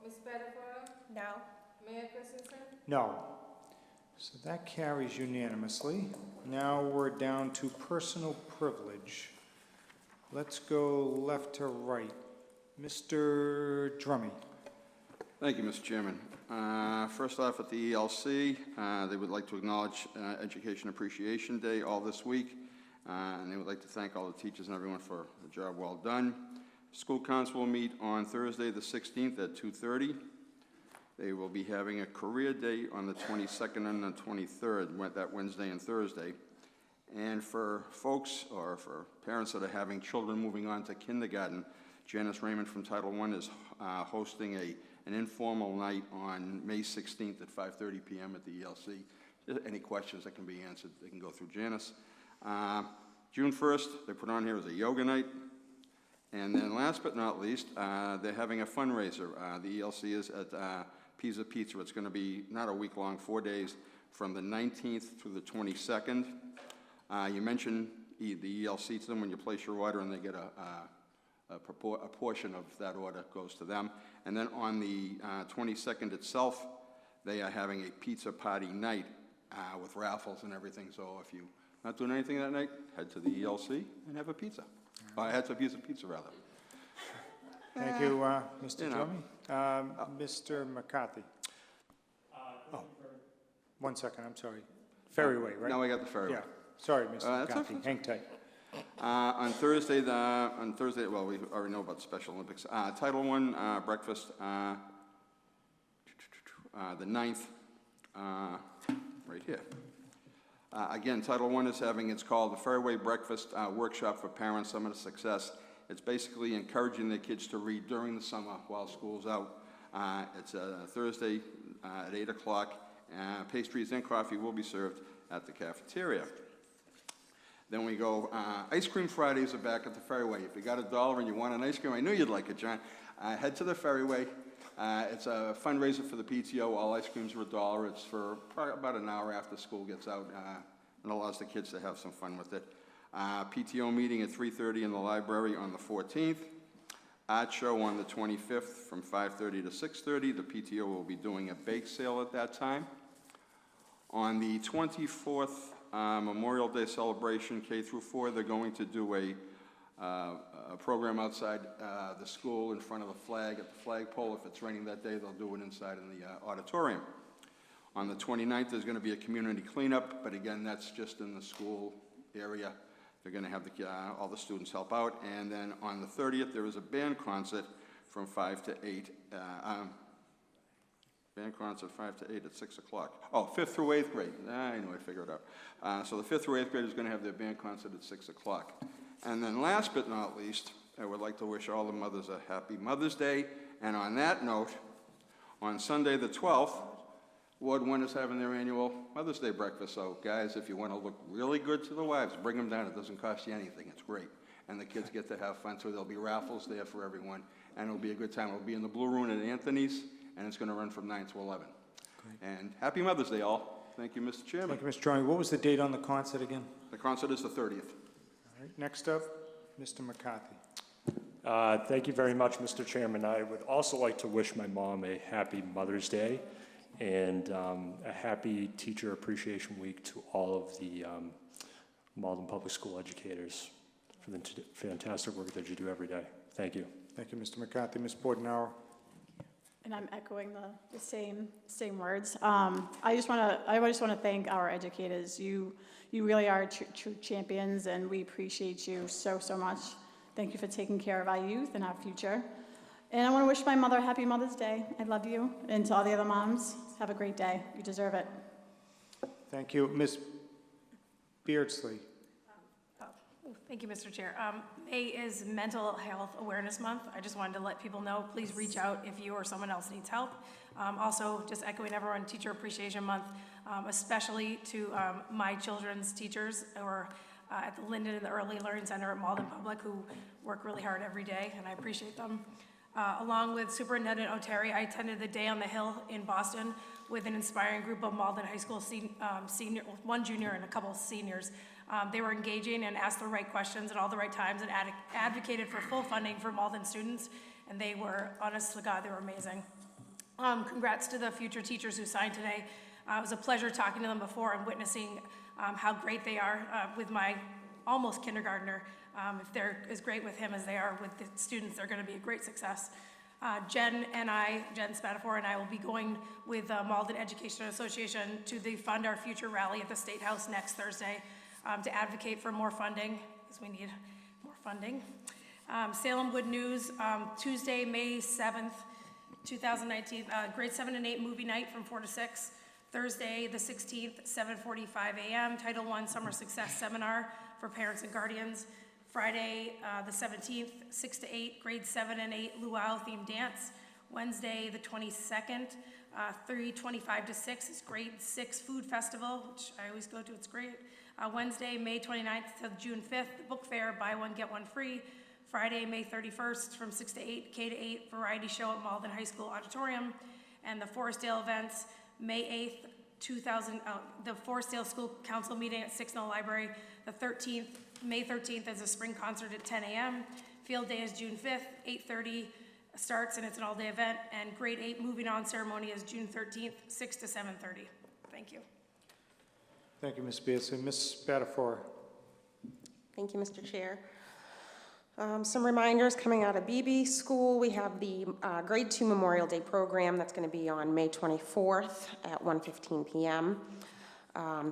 Ms. Spatafora? No. Mayor Christensen? No. So that carries unanimously. Now we're down to personal privilege. Let's go left to right. Mr. Drummy. Thank you, Mr. Chairman. First off, at the ELC, they would like to acknowledge Education Appreciation Day all this week, and they would like to thank all the teachers and everyone for the job well done. School Council will meet on Thursday, the 16th at 2:30. They will be having a career day on the 22nd and the 23rd, that Wednesday and Thursday. And for folks or for parents that are having children moving on to kindergarten, Janice Raymond from Title I is hosting an informal night on May 16th at 5:30 p.m. at the ELC. Any questions that can be answered, they can go through Janice. June 1st, they put on here as a yoga night. And then last but not least, they're having a fundraiser. The ELC is at Pizza Pizza. It's going to be not a week long, 4 days, from the 19th through the 22nd. You mention the ELC to them when you place your order, and they get a portion of that order goes to them. And then on the 22nd itself, they are having a pizza party night with raffles and everything. So if you're not doing anything that night, head to the ELC and have a pizza. Head to a piece of pizza, rather. Thank you, Mr. Drummey. Mr. McCarthy. Oh, 1 second, I'm sorry. Ferryway, right? No, I got the Ferryway. Yeah, sorry, Mr. That's McCarthy, okay. hang tight. On Thursday, well, we already know about the Special Olympics. Title I breakfast, the 9th, right here. Again, Title I is having, it's called the Fairway Breakfast Workshop for Parents, Summer to Success. It's basically encouraging their kids to read during the summer while school's out. It's Thursday at 8 o'clock. Pastries and coffee will be served at the cafeteria. Then we go, Ice Cream Fridays are back at the Ferryway. If you got $1 and you want an ice cream, I knew you'd like it, John. Head to the Ferryway. It's a fundraiser for the PTO. All ice creams are $1. It's for probably about an hour after school gets out, and allows the kids to have some fun with it. PTO meeting at 3:30 in the library on the 14th. Art show on the 25th from 5:30 to 6:30. The PTO will be doing a bake sale at that time. On the 24th, Memorial Day celebration, K through 4, they're going to do a program outside the school in front of the flag at the flagpole. If it's raining that day, they'll do it inside in the auditorium. On the 29th, there's going to be a community cleanup, but again, that's just in the school area. They're going to have all the students help out. And then on the 30th, there is a band concert from 5 to 8. Band concert 5 to 8 at 6 o'clock. Oh, 5th through 8th grade. I know, I figured it out. So the 5th through 8th grade is going to have their band concert at 6 o'clock. And then last but not least, I would like to wish all the mothers a happy Mother's Day. And on that note, on Sunday the 12th, Ward 1 is having their annual Mother's Day breakfast. So guys, if you want to look really good to the wives, bring them down. It doesn't cost you anything. It's great. And the kids get to have fun, so there'll be raffles there for everyone. And it'll be a good time. It'll be in the Blue Room at Anthony's, and it's going to run from 9 to 11. Great. And happy Mother's Day, all. Thank you, Mr. Chairman. Thank you, Mr. Drawing. What was the date on the concert again? The concert is the 30th. All right, next up, Mr. McCarthy. Thank you very much, Mr. Chairman. I would also like to wish my mom a happy Mother's Day and a happy Teacher Appreciation Week to all of the Malden Public School educators for the fantastic work that you do every day. Thank you. Thank you, Mr. McCarthy. Ms. Bordenauer. And I'm echoing the same words. I just want to thank our educators. You really are true champions, and we appreciate you so much. Thank you for taking care of our youth and our future. And I want to wish my mother a happy Mother's Day. I love you. And to all the other moms, have a great day. You deserve it. Thank you, Ms. Beardsley. Thank you, Mr. Chair. May is Mental Health Awareness Month. I just wanted to let people know, please reach out if you or someone else needs help. Also, just echoing everyone, Teacher Appreciation Month, especially to my children's teachers who are at the Linden and the Early Learning Center at Malden Public, who work really hard every day, and I appreciate them. Along with Superintendent O'Terry, I attended the Day on the Hill in Boston with an inspiring group of Malden High School one junior and a couple seniors. They were engaging and asked the right questions at all the right times and advocated for full funding for Malden students, and they were, honest to God, they were amazing. Congrats to the future teachers who signed today. It was a pleasure talking to them before and witnessing how great they are with my almost kindergartner. If they're as great with him as they are with the students, they're going to be a great success. Jen Spatafor and I will be going with the Malden Education Association to the Fund Our Future rally at the State House next Thursday to advocate for more funding, because we need more funding. Salem Good News, Tuesday, May 7th, 2019, grade 7 and 8 movie night from 4 to 6. Thursday, the 16th, 7:45 a.m., Title I Summer Success Seminar for parents and guardians. Friday, the 17th, 6 to 8, grade 7 and 8 luau themed dance. Wednesday, the 22nd, 3:25 to 6 is grade 6 food festival, which I always go to, it's great. Wednesday, May 29th to June 5th, the book fair, buy one, get one free. Friday, May 31st from 6 to 8, K to 8 variety show at Malden High School Auditorium. And the Forestdale events, May 8th, the Forestdale School Council meeting at 6 in the library. The 13th, May 13th is a spring concert at 10 a.m. Field day is June 5th, 8:30 starts, and it's an all-day event. And grade 8 moving on ceremony is June 13th, 6 to 7:30. Thank you. Thank you, Ms. Beardsley. Ms. Spatafor. Thank you, Mr. Chair. Some reminders coming out of BB School. We have the grade 2 Memorial Day program that's going to be on May 24th at 1:15 p.m.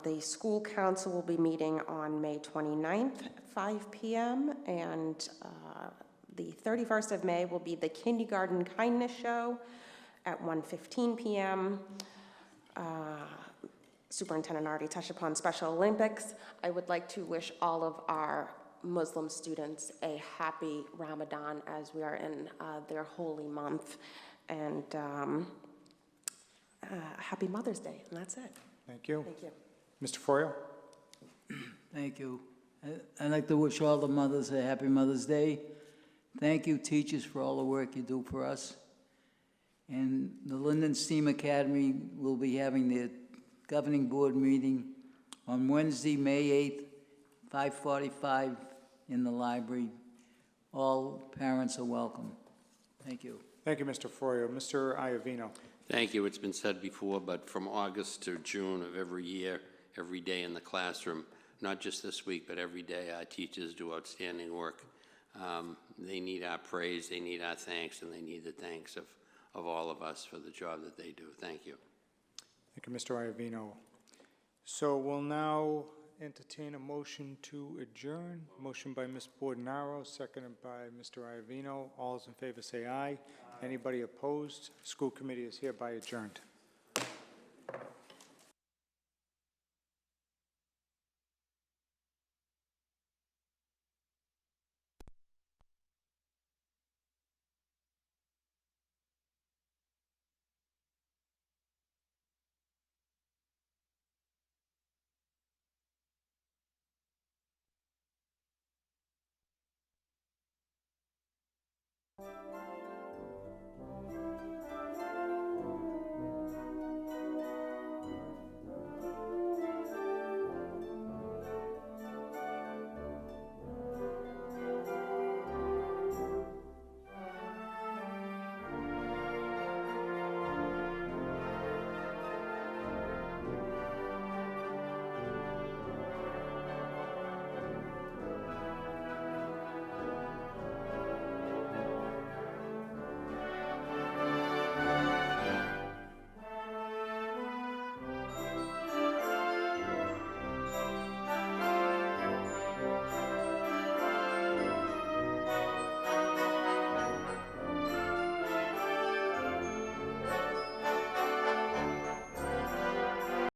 The school council will be meeting on May 29th at 5 p.m. and the 31st of May will be the Kindergarten Kindness Show at 1:15 p.m. Superintendent already touched upon Special Olympics. I would like to wish all of our Muslim students a happy Ramadan as we are in their holy month. And happy Mother's Day, and that's it. Thank you. Thank you. Mr. Froyo? Thank you. I'd like to wish all the mothers a happy Mother's Day. Thank you, teachers, for all the work you do for us. And the Linden STEAM Academy will be having their governing board meeting on Wednesday, May 8th, 5:45 in the library. All parents are welcome. Thank you. Thank you, Mr. Froyo. Mr. Iavino? Thank you. It's been said before, but from August to June of every year, every day in the classroom, not just this week, but every day, our teachers do outstanding work. They need our praise, they need our thanks, and they need the thanks of all of us for the job that they do. Thank you. Thank you, Mr. Iavino. So we'll now entertain a motion to adjourn. Motion by Ms. Bordenaro, seconded by Mr. Iavino. All those in favor say aye. Anybody opposed? School committee is hereby adjourned.